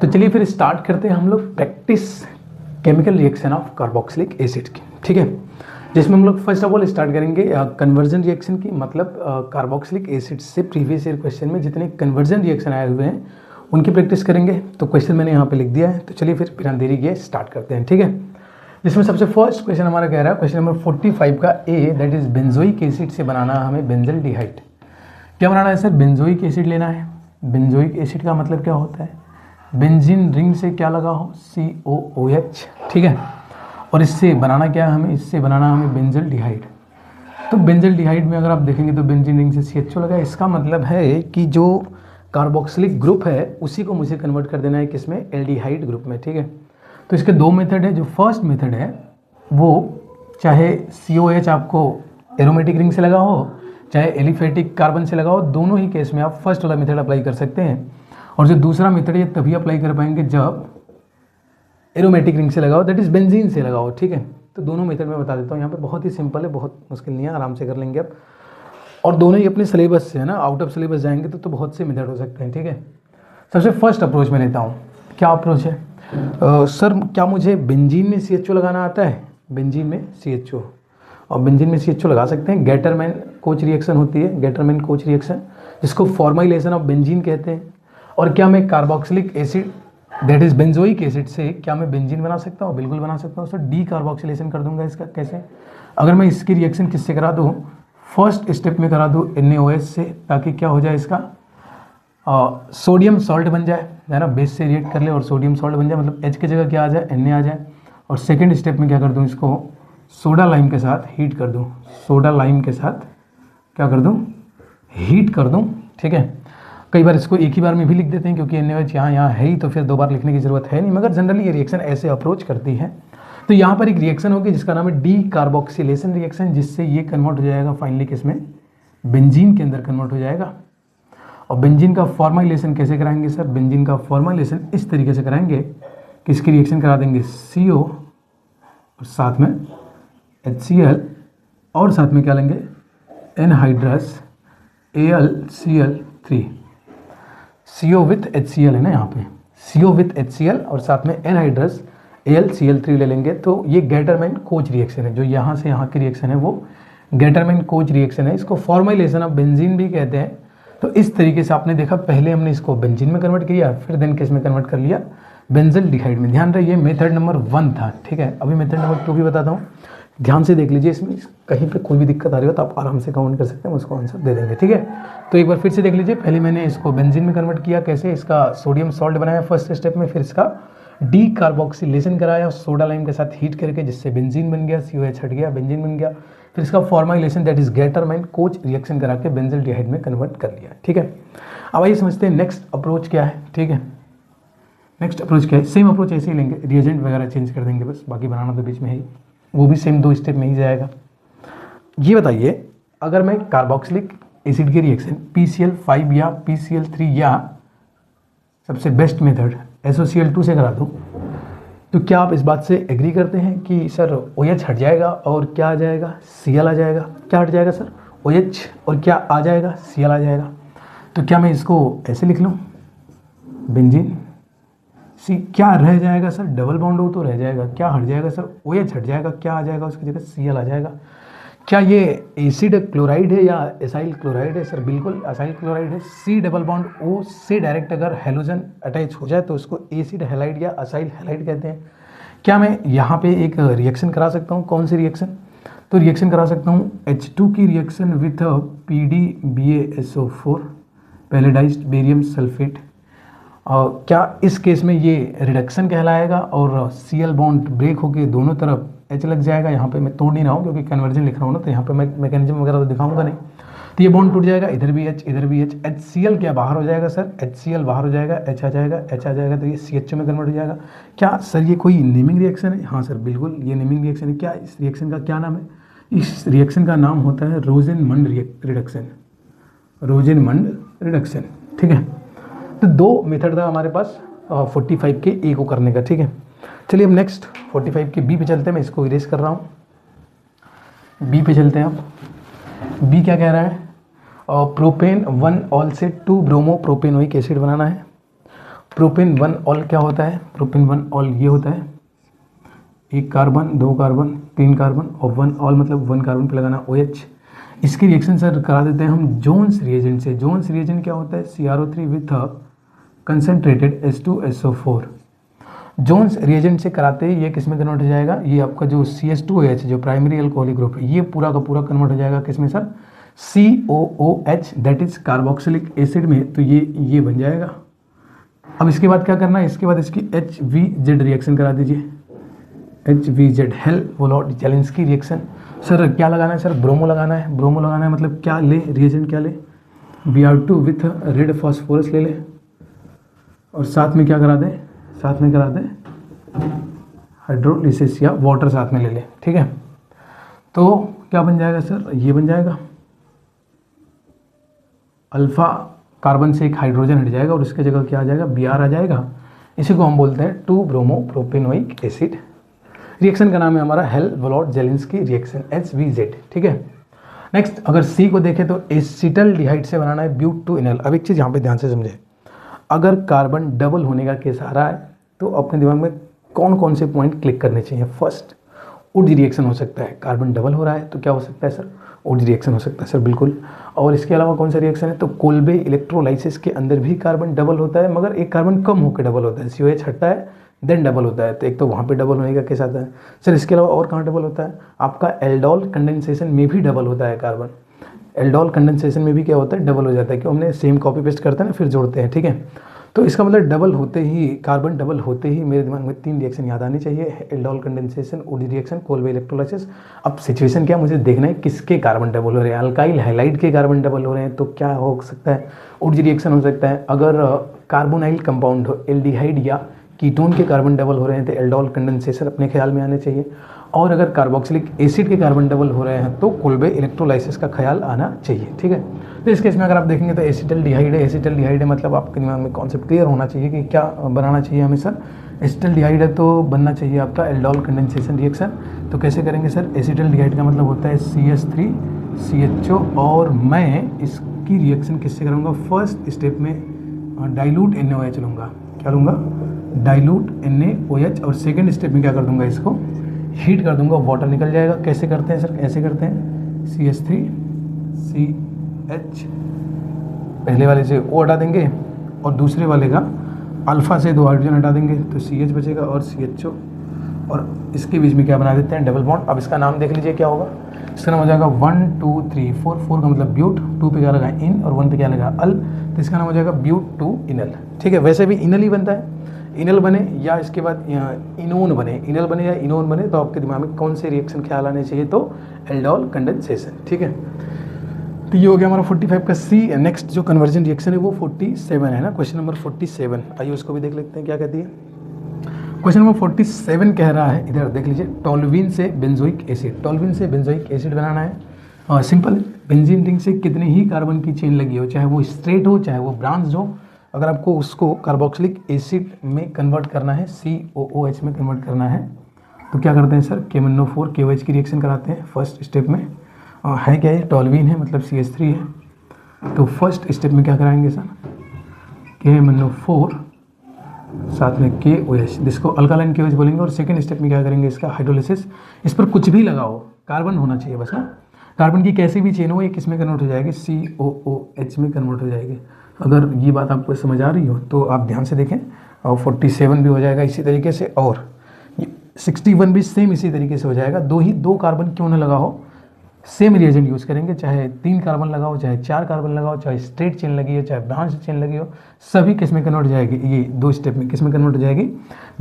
तो चलिए फिर स्टार्ट करते हैं हम लोग practice chemical reaction of carboxylic acid की, ठीक है। जिसमें हम लोग फर्स्ट ऑफ ऑल स्टार्ट करेंगे कन्वर्जन रिएक्शन की, मतलब कार्बोक्सिलिक एसिड से प्रीवियस ईयर क्वेश्चन में जितने कन्वर्जन रिएक्शन आए हुए हैं उनकी प्रैक्टिस करेंगे। तो क्वेश्चन मैंने यहाँ पे लिख दिया है, तो चलिए फिर बिना देरी किए स्टार्ट करते हैं, ठीक है। जिसमें सबसे फर्स्ट क्वेश्चन हमारा कह रहा है क्वेश्चन नंबर 45 का ए, दैट इज बेंजोइक एसिड से बनाना हमें बेंजल्डिहाइड। क्या बनाना है सर? बेंजोइक एसिड लेना है। बेंजोइक एसिड का मतलब क्या होता है? बेंजीन रिंग से क्या लगा हो, COOH, ठीक है। और इससे बनाना क्या है हमें? इससे बनाना हमें बेंजल्डिहाइड। तो बेंजल्डिहाइड में अगर आप देखेंगे तो बेंजीन रिंग से CHO लगा, इसका मतलब है कि जो कार्बोक्सिलिक ग्रुप है उसी को मुझे कन्वर्ट कर देना है किसमें? एल्डिहाइड ग्रुप में, ठीक है। तो इसके दो मेथड है। जो फर्स्ट मेथड है वो चाहे COH आपको एरोमेटिक रिंग से लगा हो चाहे एलिफेटिक कार्बन से लगा हो, दोनों ही केस में आप फर्स्ट वाला मेथड अप्लाई कर सकते हैं। और जो दूसरा मेथड है तभी अप्लाई कर पाएंगे जब एरोमेटिक रिंग से लगाओ, दैट इज बेंजीन से लगाओ, ठीक है। तो दोनों मेथड मैं बता देता हूँ यहाँ पे, बहुत ही सिंपल है, बहुत मुश्किल नहीं है, आराम से कर लेंगे आप। और दोनों ही अपने सिलेबस से है ना, आउट ऑफ सिलेबस जाएंगे तो बहुत से मेथड हो सकते हैं, ठीक है। सबसे फर्स्ट अप्रोच मैं लेता हूँ। क्या अप्रोच है? सर क्या मुझे बेंजीन में CHO लगाना आता है? बेंजीन में CHO, और बेंजीन में CHO लगा सकते हैं। गेटरमैन कोच रिएक्शन होती है, गेटरमैन कोच रिएक्शन, जिसको फॉर्माइलेशन ऑफ बेंजीन कहते हैं। और क्या मैं carboxylic acid that is benzoic acid से क्या मैं बेंजीन बना सकता हूँ? बिल्कुल बना सकता हूँ सर। डी कार्बोक्सिलेशन कर दूंगा इसका। कैसे? अगर मैं इसकी रिएक्शन किससे करा दूँ? फर्स्ट स्टेप में करा दूँ NaOH से, ताकि क्या हो जाए इसका सोडियम सॉल्ट बन जाए, है ना। बेस से रिएक्ट कर ले और सोडियम सॉल्ट बन जाए, मतलब H की जगह क्या आ जाए? Na आ जाए। और सेकेंड स्टेप में क्या कर दूँ? इसको सोडा लाइम के साथ हीट कर दूँ। सोडा लाइम के साथ क्या कर दूँ? हीट कर दूँ, ठीक है। कई बार इसको एक ही बार में भी लिख देते हैं क्योंकि NaOH यहाँ है ही, तो फिर दो बार लिखने की ज़रूरत है नहीं, मगर जनरली ये रिएक्शन ऐसे अप्रोच करती है। तो यहाँ पर एक रिएक्शन होगी जिसका नाम है डी कार्बोक्सिलेशन रिएक्शन, जिससे ये कन्वर्ट हो जाएगा फाइनली किसमें? बेंजीन के अंदर कन्वर्ट हो जाएगा। और बेंजीन का फॉर्माइलेशन कैसे कराएंगे सर? बेंजीन का फॉर्माइलेशन इस तरीके से कराएंगे कि इसकी रिएक्शन करा देंगे CO और साथ में HCl, और साथ में क्या लेंगे? Anhydrous AlCl3। CO with HCl है ना यहाँ पे, CO विथ HCl और साथ में एनहाइड्रस AlCl3 ले लेंगे। तो ये गेटरमैन कोच रिएक्शन है। जो यहाँ से यहाँ की रिएक्शन है वो गेटरमैन कोच रिएक्शन है। इसको फॉर्माइलेशन ऑफ बेंजीन भी कहते हैं। तो इस तरीके से आपने देखा, पहले हमने इसको बेंजीन में कन्वर्ट किया, फिर देन किस में कन्वर्ट कर लिया? बेंजल्डिहाइड में। ध्यान रहिए मेथड नंबर 1 था, ठीक है। अभी मेथड नंबर 2 भी बताता हूँ, ध्यान से देख लीजिए। इसमें कहीं पे कोई भी दिक्कत आ रही हो तो आप आराम से काउंट कर सकते हैं, उसको आंसर दे देंगे, ठीक है। तो एक बार फिर से देख लीजिए। पहले मैंने इसको बेंजीन में कन्वर्ट किया, कैसे? इसका सोडियम सॉल्ट बनाया फर्स्ट स्टेप में, फिर इसका डी कार्बोक्सिलेशन कराया सोडा लाइम के साथ हीट करके, जिससे बेंजीन बन गया, COH हट गया, बेंजीन बन गया। फिर इसका formylation that is Gattermann coach reaction करा के बेंजल्डिहाइड में कन्वर्ट कर लिया, ठीक है। अब आइए समझते हैं नेक्स्ट अप्रोच क्या है, ठीक है। नेक्स्ट अप्रोच क्या है? सेम अप्रोच ऐसे ही लेंगे, रिएजेंट वगैरह चेंज कर देंगे बस, बाकी बनाना तो बीच में ही, वो भी सेम 2 स्टेप में ही जाएगा। ये बताइए, अगर मैं कार्बोक्सिलिक एसिड की रिएक्शन PCl5 या PCl3 या सबसे बेस्ट मेथड SOCl2 से करा दूँ, तो क्या आप इस बात से एग्री करते हैं कि सर OH हट जाएगा और क्या आ जाएगा? Cl आ जाएगा। क्या हट जाएगा सर? OH, और क्या आ जाएगा? Cl आ जाएगा। तो क्या मैं इसको ऐसे लिख लूँ? बेंजीन क्या रह जाएगा सर? डबल बॉन्ड हो तो रह जाएगा। क्या हट जाएगा सर? OH हट जाएगा। क्या आ जाएगा उसकी जगह? Cl आ जाएगा। क्या ये एसिड क्लोराइड है या एसाइल क्लोराइड है सर? बिल्कुल एसाइल क्लोराइड है। C डबल बॉन्ड O से डायरेक्ट अगर हेलोजन अटैच हो जाए तो उसको एसिड हैलाइड या असाइल हैलाइड कहते हैं। क्या मैं यहाँ पे एक रिएक्शन करा सकता हूँ? कौन सी रिएक्शन? तो रिएक्शन करा सकता हूँ H2 की reaction with PDBaSO4 palladised barium sulphate. क्या इस केस में ये रिडक्शन कहलाएगा और Cl बॉन्ड ब्रेक होके दोनों तरफ H लग जाएगा। यहाँ पे मैं तोड़ नहीं रहा हूँ क्योंकि कन्वर्जन लिख रहा हूँ ना, तो यहाँ पे मैं मैकेनिज्म वगैरह तो दिखाऊंगा नहीं। तो ये बॉन्ड टूट जाएगा, इधर भी H इधर भी H। HCl क्या बाहर हो जाएगा सर? HCl बाहर हो जाएगा, H आ जाएगा, H आ जाएगा, तो ये CHO में कन्वर्ट हो जाएगा। क्या सर ये कोई नेमिंग रिएक्शन है? हाँ सर बिल्कुल ये नेमिंग रिएक्शन है। क्या इस रिएक्शन का क्या नाम है? इस रिएक्शन का नाम होता है रोजेनमंड रिडक्शन। रोजेनमंड रिडक्शन, ठीक है। तो 2 मेथड था हमारे पास 45 के A को करने का, ठीक है। चलिए अब नेक्स्ट 45 के B पे चलते हैं। मैं इसको इरेज कर रहा हूँ। B पे चलते हैं। अब B क्या कह रहा है? प्रोपेन 1 ऑल से 2 ब्रोमो प्रोपेनोइक एसिड बनाना है। प्रोपेन 1 ऑल क्या होता है? प्रोपेन 1 ऑल ये होता है, एक कार्बन, दो कार्बन, तीन कार्बन और 1 ऑल मतलब 1 कार्बन पे लगाना OH। इसकी रिएक्शन सर करा देते हैं हम जोन्स रिएजेंट से। जोन्स रिएजेंट क्या होता है? CrO3 with concentrated H2SO4। Jones reagent से कराते ही ये किस में कन्वर्ट हो जाएगा? ये आपका जो CH2OH जो प्राइमरी अल्कोहलिक ग्रुप है ये पूरा का पूरा कन्वर्ट हो जाएगा किस में sir? COOH that is carboxylic acid में। तो ये बन जाएगा। अब इसके बाद क्या करना है? इसके बाद इसकी HVZ रिएक्शन करा दीजिए। HVZ Hell Volhard Zelinsky reaction. Sir क्या लगाना है सर? ब्रोमो लगाना है। ब्रोमो लगाना है मतलब क्या ले? रिएजेंट क्या ले? Br2 विथ रेड फॉस्फोरस ले ले और साथ में क्या करा दें? साथ में करा दें हाइड्रोलिसिस या वाटर साथ में ले ले। ठीक है, तो क्या बन जाएगा सर? ये बन जाएगा अल्फा कार्बन से एक हाइड्रोजन हट जाएगा और इसके जगह क्या आ जाएगा? Br आ जाएगा। इसी को हम बोलते हैं 2 ब्रोमो प्रोपेनोइक एसिड। रिएक्शन का नाम है हमारा hello Volhard Zelinsky reaction HVZ। ठीक है, नेक्स्ट अगर सी को देखें तो एसिटल्डिहाइड से बनाना है ब्यूट 2 इनल। अब एक चीज़ यहाँ पे ध्यान से समझे, अगर कार्बन डबल होने का केस आ रहा है तो अपने दिमाग में कौन कौन से पॉइंट क्लिक करने चाहिए? फर्स्ट, उड रिएक्शन हो सकता है। कार्बन डबल हो रहा है तो क्या हो सकता है सर? उड रिएक्शन हो सकता है सर, बिल्कुल। और इसके अलावा कौन सा रिएक्शन है? तो कोल्बे इलेक्ट्रोलाइसिस के अंदर भी कार्बन डबल होता है, मगर एक कार्बन कम होकर डबल होता है। COH हटता है देन डबल होता है, तो एक तो वहाँ पे डबल होने का केस आता है। सर इसके अलावा और कहाँ डबल होता है? आपका एल्डोल कंडेंसेशन में भी डबल होता है कार्बन। एल्डोल कंडेंसेशन में भी क्या होता है? डबल हो जाता है, क्यों? हमने सेम कॉपी पेस्ट करते हैं ना, फिर जोड़ते हैं। ठीक है, तो इसका मतलब डबल होते ही, कार्बन डबल होते ही मेरे दिमाग में 3 रिएक्शन याद आनी चाहिए, एल्डोल कंडेंसेशन, उड रिएक्शन, कोल्बे इलेक्ट्रोलाइसिस। अब सिचुएशन क्या मुझे देखना है? किसके कार्बन डबल हो रहे हैं? अल्काइल हैलाइड के कार्बन डबल हो रहे हैं तो क्या हो सकता है? उड रिएक्शन हो सकता है। अगर कार्बोनाइल कंपाउंड हो, एल्डिहाइड या कीटोन के कार्बन डबल हो रहे हैं तो एल्डोल कंडेंसेशन अपने ख्याल में आने चाहिए। और अगर कार्बोक्सिलिक एसिड के कार्बन डबल हो रहे हैं तो कोल्बे इलेक्ट्रोलाइसिस का ख्याल आना चाहिए। ठीक है, तो इस केस में अगर आप देखेंगे तो एसिटल्डिहाइड है। एसिटल्डिहाइड है मतलब आपके दिमाग में कॉन्सेप्ट क्लियर होना चाहिए कि क्या बनाना चाहिए हमें सर? एसिटल्डिहाइड है तो बनना चाहिए आपका एल्डोल कंडेंसेशन रिएक्शन। तो कैसे करेंगे सर? एसिटल्डिहाइड का मतलब होता है CH3CHO और मैं इसकी रिएक्शन किससे करूँगा? फर्स्ट स्टेप में डाइल्यूट NaOH लूँगा। क्या लूँगा? Dilute NaOH। और सेकेंड स्टेप में क्या कर दूँगा? इसको हीट कर दूंगा, वाटर निकल जाएगा। कैसे करते हैं सर? ऐसे करते हैं CH3CH, पहले वाले से O हटा देंगे और दूसरे वाले का अल्फा से 2 हाइड्रोजन हटा देंगे तो CH बचेगा और CHO, और इसके बीच में क्या बना देते हैं? Double bond. अब इसका नाम देख लीजिए क्या होगा? इसका नाम हो जाएगा 1 2 3 4। 4 का मतलब ब्यूट, 2 पे क्या लगा? इन, और 1 पे क्या लगा? अल। तो इसका नाम हो जाएगा ब्यूट 2 इनल। ठीक है, वैसे भी इनल ही बनता है। इनल बने या इसके बाद इनोन बने, इनल बने या इनोन बने, तो आपके दिमाग में कौन से रिएक्शन ख्याल आने चाहिए? तो एल्डोल कंडेंसेशन। ठीक है, तो ये हो गया हमारा 45 का सी। नेक्स्ट जो कन्वर्जन रिएक्शन है वो 47 है ना, क्वेश्चन नंबर 47। आइए उसको भी देख लेते हैं क्या कहती है। क्वेश्चन नंबर 47 कह रहा है, इधर देख लीजिए, टोल्यूइन से बेंजोइक एसिड। टोल्यूइन से बेंजोइक एसिड बनाना है। सिंपल, बेंजीन रिंग से कितनी ही कार्बन की चेन लगी हो, चाहे वो स्ट्रेट हो चाहे वो ब्रांच हो, अगर आपको उसको कार्बोक्सिलिक एसिड में कन्वर्ट करना है, COOH में कन्वर्ट करना है, तो क्या करते हैं सर? KMnO4 KOH की रिएक्शन कराते हैं फर्स्ट स्टेप में। है क्या ये? टोल्यूइन है मतलब CH3 है। तो फर्स्ट स्टेप में क्या कराएंगे सर? KMnO4 साथ में KOH, जिसको अल्कालाइन KOH बोलेंगे। और सेकेंड स्टेप में क्या करेंगे? इसका हाइड्रोलिसिस। इस पर कुछ भी लगाओ, कार्बन होना चाहिए बस ना। कार्बन की कैसी भी चेन हो ये किस में कन्वर्ट हो जाएगी? COOH में कन्वर्ट हो जाएगी। अगर ये बात आपको समझ आ रही हो तो आप ध्यान से देखें। और 47 भी हो जाएगा इसी तरीके से, और 61 भी सेम इसी तरीके से हो जाएगा। दो कार्बन क्यों ना लगा हो, सेम रिएजेंट यूज़ करेंगे, चाहे 3 कार्बन लगाओ, चाहे 4 कार्बन लगाओ, चाहे स्ट्रेट चेन लगी हो, चाहे ब्रांच चेन लगी हो, सभी किस में कन्वर्ट हो जाएगी? ये 2 स्टेप में किस में कन्वर्ट हो जाएगी?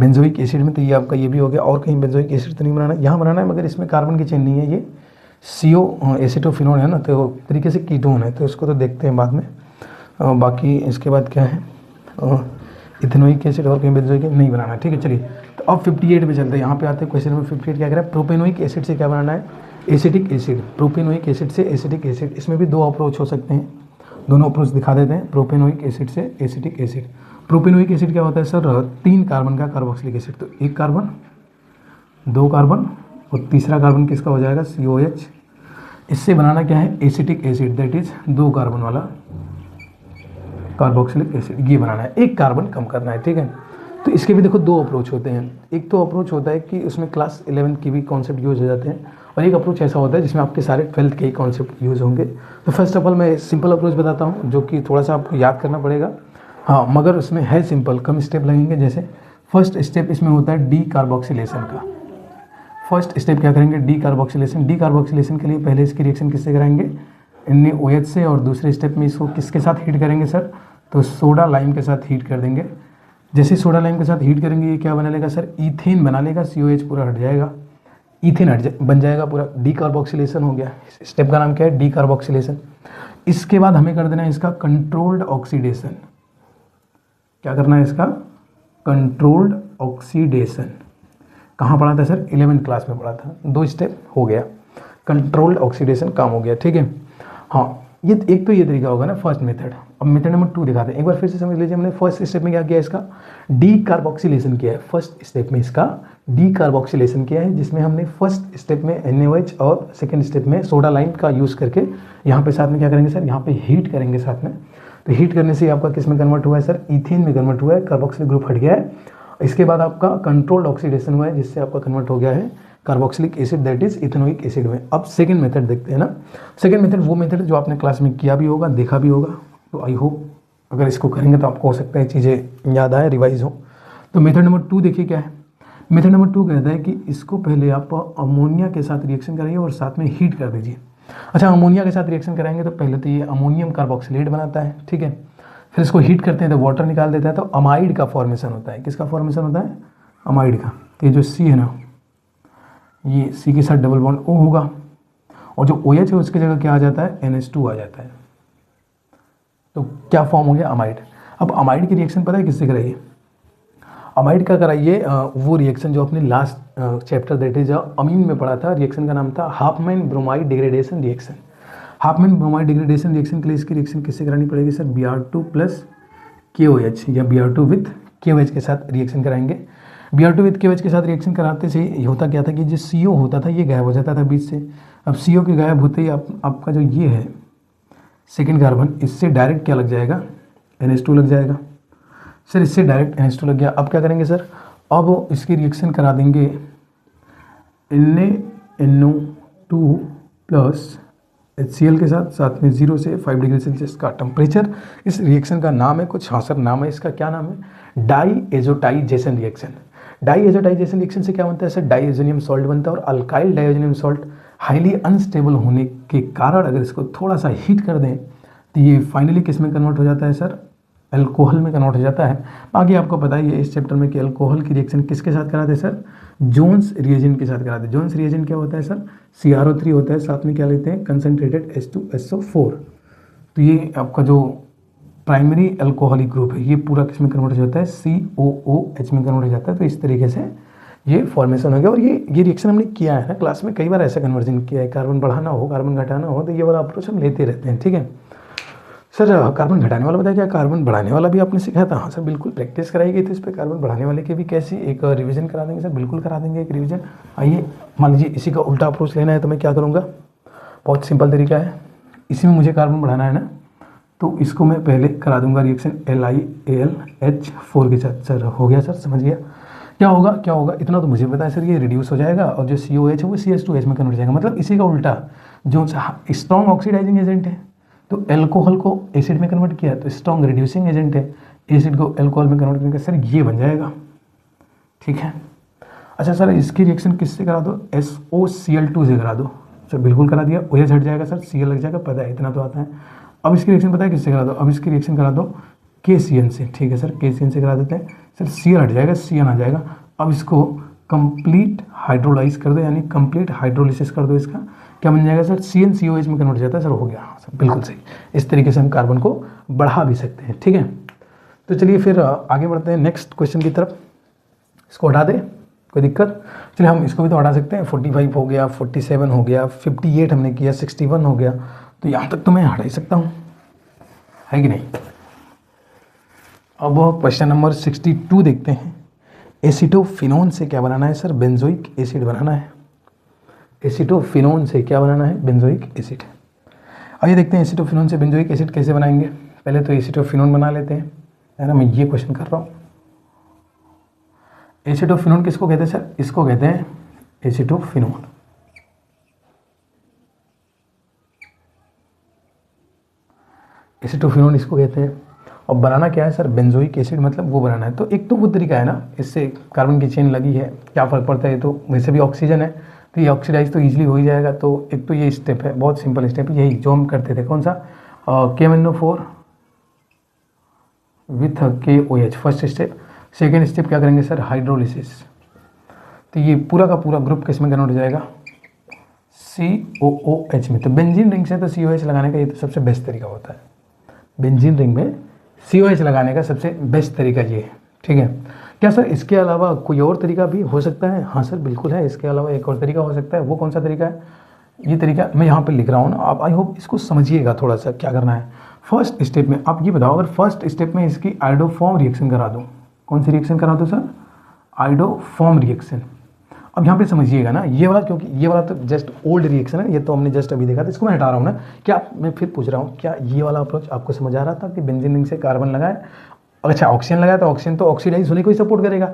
बेंजोइक एसिड में। तो ये आपका ये भी हो गया। और कहीं बेंजोइक एसिड तो नहीं बनाना, यहाँ बनाना है, मगर इसमें कार्बन की चेन नहीं है, ये CO एसिटोफिनोन है ना, तो तरीके से कीटोन है, तो इसको तो देखते हैं बाद में। बाकी इसके बाद क्या है? इथेनोइक एसिड और कहीं बेंजोइक नहीं बनाना। ठीक है, चलिए तो अब 58 पे चलते हैं। यहाँ पे आते हैं क्वेश्चन नंबर 58 क्या कह रहा है? प्रोपेनोइक एसिड से क्या बनाना है? Acetic acid. प्रोपेनोइक एसिड से एसिटिक एसिड, इसमें भी 2 अप्रोच हो सकते हैं, दोनों अप्रोच दिखा देते हैं। प्रोपेनोइक एसिड से एसिटिक एसिड। प्रोपेनोइक एसिड क्या होता है सर? 3 कार्बन का कार्बोक्सिलिक एसिड, तो 1 कार्बन, 2 कार्बन और तीसरा कार्बन किसका हो जाएगा? COH। इससे बनाना क्या है? Acetic acid, that is 2 carbon वाला कार्बोक्सिलिक एसिड ये बनाना है, एक कार्बन कम करना है, ठीक है। तो इसके भी देखो दो अप्रोच होते हैं। एक तो अप्रोच होता है कि उसमें क्लास 11 की भी कॉन्सेप्ट यूज़ हो जाते हैं, और एक अप्रोच ऐसा होता है जिसमें आपके सारे 12th के ही कॉन्सेप्ट यूज़ होंगे। तो फर्स्ट ऑफ ऑल मैं सिंपल अप्रोच बताता हूँ, जो कि थोड़ा सा आपको याद करना पड़ेगा, हाँ, मगर उसमें है सिंपल, कम स्टेप लगेंगे। जैसे फर्स्ट स्टेप इसमें होता है डी कार्बोक्सिलेशन का। फर्स्ट स्टेप क्या करेंगे, डी कार्बोक्सिलेशन। डी कार्बोक्सिलेशन के लिए पहले इसकी रिएक्शन किससे कराएंगे, NaOH से, और दूसरे स्टेप में इसको किसके साथ हीट करेंगे सर, तो सोडा लाइम के साथ हीट कर देंगे। जैसे सोडा लाइम के साथ हीट करेंगे ये क्या बना लेगा सर, ईथेन बना लेगा, COH पूरा हट जाएगा, ईथेन बन जाएगा पूरा, डी कार्बोक्सिलेशन हो गया। स्टेप का नाम क्या है, डी कार्बोक्सिलेशन। इसके बाद हमें कर देना है इसका कंट्रोल्ड ऑक्सीडेशन। क्या करना है इसका, कंट्रोल्ड ऑक्सीडेशन। कहाँ पढ़ा था सर, 11th क्लास में पढ़ा था। 2 स्टेप हो गया, कंट्रोल्ड ऑक्सीडेशन काम हो गया, ठीक है। हाँ, ये एक तो ये तरीका होगा ना फर्स्ट मेथड। अब मेथड नंबर 2 दिखाते हैं, एक बार फिर से समझ लीजिए। हमने फर्स्ट स्टेप में क्या किया, इसका डी कार्बोक्सिलेशन किया है। फर्स्ट स्टेप में इसका डी कार्बोक्सिलेशन किया है, जिसमें हमने फर्स्ट स्टेप में NaOH और सेकंड स्टेप में सोडा लाइम का यूज़ करके यहाँ पे साथ में क्या करेंगे सर, यहाँ पे हीट करेंगे साथ में। तो हीट करने से आपका किस में कन्वर्ट हुआ है सर, ईथेन में कन्वर्ट हुआ है, कार्बोक्सिलिक ग्रुप हट गया है। इसके बाद आपका कंट्रोल्ड ऑक्सीडेशन हुआ है, जिससे आपका कन्वर्ट हो गया है carboxylic acid, that is ethanoic acid में। अब सेकंड मेथड देखते हैं ना। सेकंड मेथड वो मेथड जो आपने क्लास में किया भी होगा, देखा भी होगा। तो आई होप अगर इसको करेंगे तो आपको हो सकता है चीज़ें याद आए, रिवाइज हो। तो मेथड नंबर 2 देखिए क्या है। मेथड नंबर 2 कहता है कि इसको पहले आप अमोनिया के साथ रिएक्शन कराइए और साथ में हीट कर दीजिए। अच्छा, अमोनिया के साथ रिएक्शन कराएंगे तो पहले तो ये अमोनियम कार्बोक्सिलेट बनाता है, ठीक है। फिर इसको हीट करते हैं तो वाटर निकाल देता है, तो अमाइड का फॉर्मेशन होता है। किसका फॉर्मेशन होता है, अमाइड का। तो ये जो C है ना, ये C के साथ डबल बॉन्ड O होगा, और जो OH है उसकी जगह क्या आ जाता है, NH2 आ जाता है। तो क्या फॉर्म हो गया, अमाइड। अब अमाइड की रिएक्शन पता है किससे कराइए, अमाइड का कराइए वो रिएक्शन जो अपने लास्ट चैप्टर दैट इज अमीन में पढ़ा था। रिएक्शन का नाम था Hopman bromide degradation reaction. Hopman bromide degradation reaction के लिए इसकी रिएक्शन किससे करानी पड़ेगी सर, Br2 + KOH या Br2 विथ KOH के साथ रिएक्शन कराएंगे। Br2 विथ KOH के साथ रिएक्शन कराते से होता क्या था कि जो CO होता था ये गायब हो जाता था बीच से। अब CO के गायब होते ही आपका जो ये है सेकेंड कार्बन, इससे डायरेक्ट क्या लग जाएगा, NH2 लग जाएगा सर। इससे डायरेक्ट NH2 लग गया। अब क्या करेंगे सर, अब इसकी रिएक्शन करा देंगे NaNO2 + HCl के साथ में 0 से 5 डिग्री सेल्सियस का टेम्परेचर। इस रिएक्शन का नाम है कुछ, हाँ सर नाम है इसका, क्या नाम है, डाईएजोटाइजेशन रिएक्शन। डाईएजोटाइजेशन रिएक्शन से क्या बनता है सर, डाईएजोनियम सॉल्ट बनता है, और alkyl diazonium salt highly unstable होने के कारण अगर इसको थोड़ा सा हीट कर दें तो ये फाइनली किस में कन्वर्ट हो जाता है सर, अल्कोहल में कन्वर्ट हो जाता है। बाकी आपको पता ही है इस चैप्टर में कि अल्कोहल की रिएक्शन किसके साथ कराते हैं सर, जोन्स रिएजेंट के साथ कराते हैं। जोन्स रिएजेंट क्या होता है सर, CrO3 होता है, साथ में क्या लेते हैं, कंसनट्रेटेड H2SO4। तो ये आपका जो प्राइमरी अल्कोहलिक ग्रुप है ये पूरा किस में कन्वर्ट हो जाता है, COOH में कन्वर्ट हो जाता है। तो इस तरीके से ये फॉर्मेशन हो गया। और ये रिएक्शन हमने किया है ना क्लास में, कई बार ऐसा कन्वर्जन किया है, कार्बन बढ़ाना हो कार्बन घटाना हो तो ये वाला अप्रोच हम लेते रहते हैं, ठीक है। सर कार्बन घटाने वाला बताया, क्या कार्बन बढ़ाने वाला भी आपने सिखाया था, हाँ सर बिल्कुल प्रैक्टिस कराई गई थी इस पर। कार्बन बढ़ाने वाले की भी कैसी एक रिवीजन करा देंगे सर, बिल्कुल करा देंगे एक रिवीजन। आइए मान लीजिए इसी का उल्टा अप्रोच लेना है तो मैं क्या करूँगा, बहुत सिंपल तरीका है। इसी में मुझे कार्बन बढ़ाना है ना, तो इसको मैं पहले करा दूंगा रिएक्शन LiAlH4 के साथ। सर हो गया सर, समझ गया क्या होगा इतना तो मुझे पता है सर, ये रिड्यूस हो जाएगा और जो COH है वो CH2H में कन्वर्ट हो जाएगा। मतलब इसी का उल्टा, जो स्ट्रॉन्ग ऑक्सीडाइजिंग एजेंट है तो एल्कोहल को एसिड में कन्वर्ट किया तो स्ट्रॉन्ग रिड्यूसिंग एजेंट है, एसिड को एल्कोहल में कन्वर्ट करके सर ये बन जाएगा, ठीक है। अच्छा सर इसकी रिएक्शन किससे करा दो, SOCl2 से करा दो। सर बिल्कुल करा दिया, OH हट जाएगा सर, Cl लग जाएगा, पता है इतना तो आता है। अब इसकी रिएक्शन पता है किससे करा दो, अब इसकी रिएक्शन करा दो KCN से, ठीक है सर KCN से करा देते हैं। सर Cl हट जाएगा, CN आ जाएगा। अब इसको कंप्लीट हाइड्रोलाइज कर दो, यानी कंप्लीट हाइड्रोलिसिस कर दो। इसका क्या बन जाएगा सर, CnCOH में कन्वर्ट हो जाता है। सर हो गया, हाँ सर बिल्कुल सही। इस तरीके से हम कार्बन को बढ़ा भी सकते हैं, ठीक है। तो चलिए फिर आगे बढ़ते हैं नेक्स्ट क्वेश्चन की तरफ। इसको हटा दें, कोई दिक्कत, चलिए हम इसको भी तो हटा सकते हैं। 45 हो गया, 47 हो गया, 58 हमने किया, 61 हो गया, तो यहाँ तक तो मैं हटा ही सकता हूँ, है कि नहीं। अब क्वेश्चन नंबर 62 देखते हैं। एसिटोफिनोन से क्या बनाना है सर, बेंजोइक एसिड बनाना है। एसिटोफिनोन से क्या बनाना है, बेंजोइक एसिड। आइए देखते हैं एसिटोफिनोन से बेंजोइक एसिड कैसे बनाएंगे। पहले तो एसिटोफिनोन बना लेते हैं, है ना, मैं ये क्वेश्चन कर रहा हूँ। एसिटोफिनोन किसको कहते हैं सर? इसको कहते हैं एसिटोफिनोन। एसिटोफिनोन इसको कहते हैं। और बनाना क्या है सर? बेंजोइक एसिड, मतलब वो बनाना है। तो एक तो वो तरीका है ना, इससे कार्बन की चेन लगी है, क्या फ़र्क पड़ता है, तो वैसे भी ऑक्सीजन है तो ये ऑक्सीडाइज तो ईजिली हो ही जाएगा। तो एक तो ये स्टेप है, बहुत सिंपल स्टेप, यही जो हम करते थे। कौन सा? KMnO4 with KOH, first step. Second step क्या करेंगे सर? हाइड्रोलिसिस। तो ये पूरा का पूरा ग्रुप किस में कन्वर्ट हो जाएगा? COOH में। तो बेंजीन रिंग से तो COH लगाने का ये तो सबसे बेस्ट तरीका होता है। बेंजीन रिंग में COH लगाने का सबसे बेस्ट तरीका ये है, ठीक है। क्या सर इसके अलावा कोई और तरीका भी हो सकता है? हाँ सर बिल्कुल है, इसके अलावा एक और तरीका हो सकता है। वो कौन सा तरीका है? ये तरीका मैं यहाँ पे लिख रहा हूँ ना, आप आई होप इसको समझिएगा थोड़ा सा क्या करना है। फर्स्ट स्टेप में आप ये बताओ, अगर फर्स्ट स्टेप में इसकी आयोडोफॉर्म रिएक्शन करा दूँ, कौन सी रिएक्शन करा दूँ सर? Iodoform reaction. अब यहाँ पे समझिएगा ना, ये वाला, क्योंकि ये वाला तो जस्ट ओल्ड रिएक्शन है, ये तो हमने जस्ट अभी देखा था, इसको मैं हटा रहा हूँ ना। क्या मैं फिर पूछ रहा हूँ, क्या ये वाला अप्रोच आपको समझ आ रहा था कि बेंजीन रिंग से कार्बन लगाए, अच्छा ऑक्सीजन लगाया तो ऑक्सीजन तो ऑक्सीडाइज होने को ही सपोर्ट करेगा,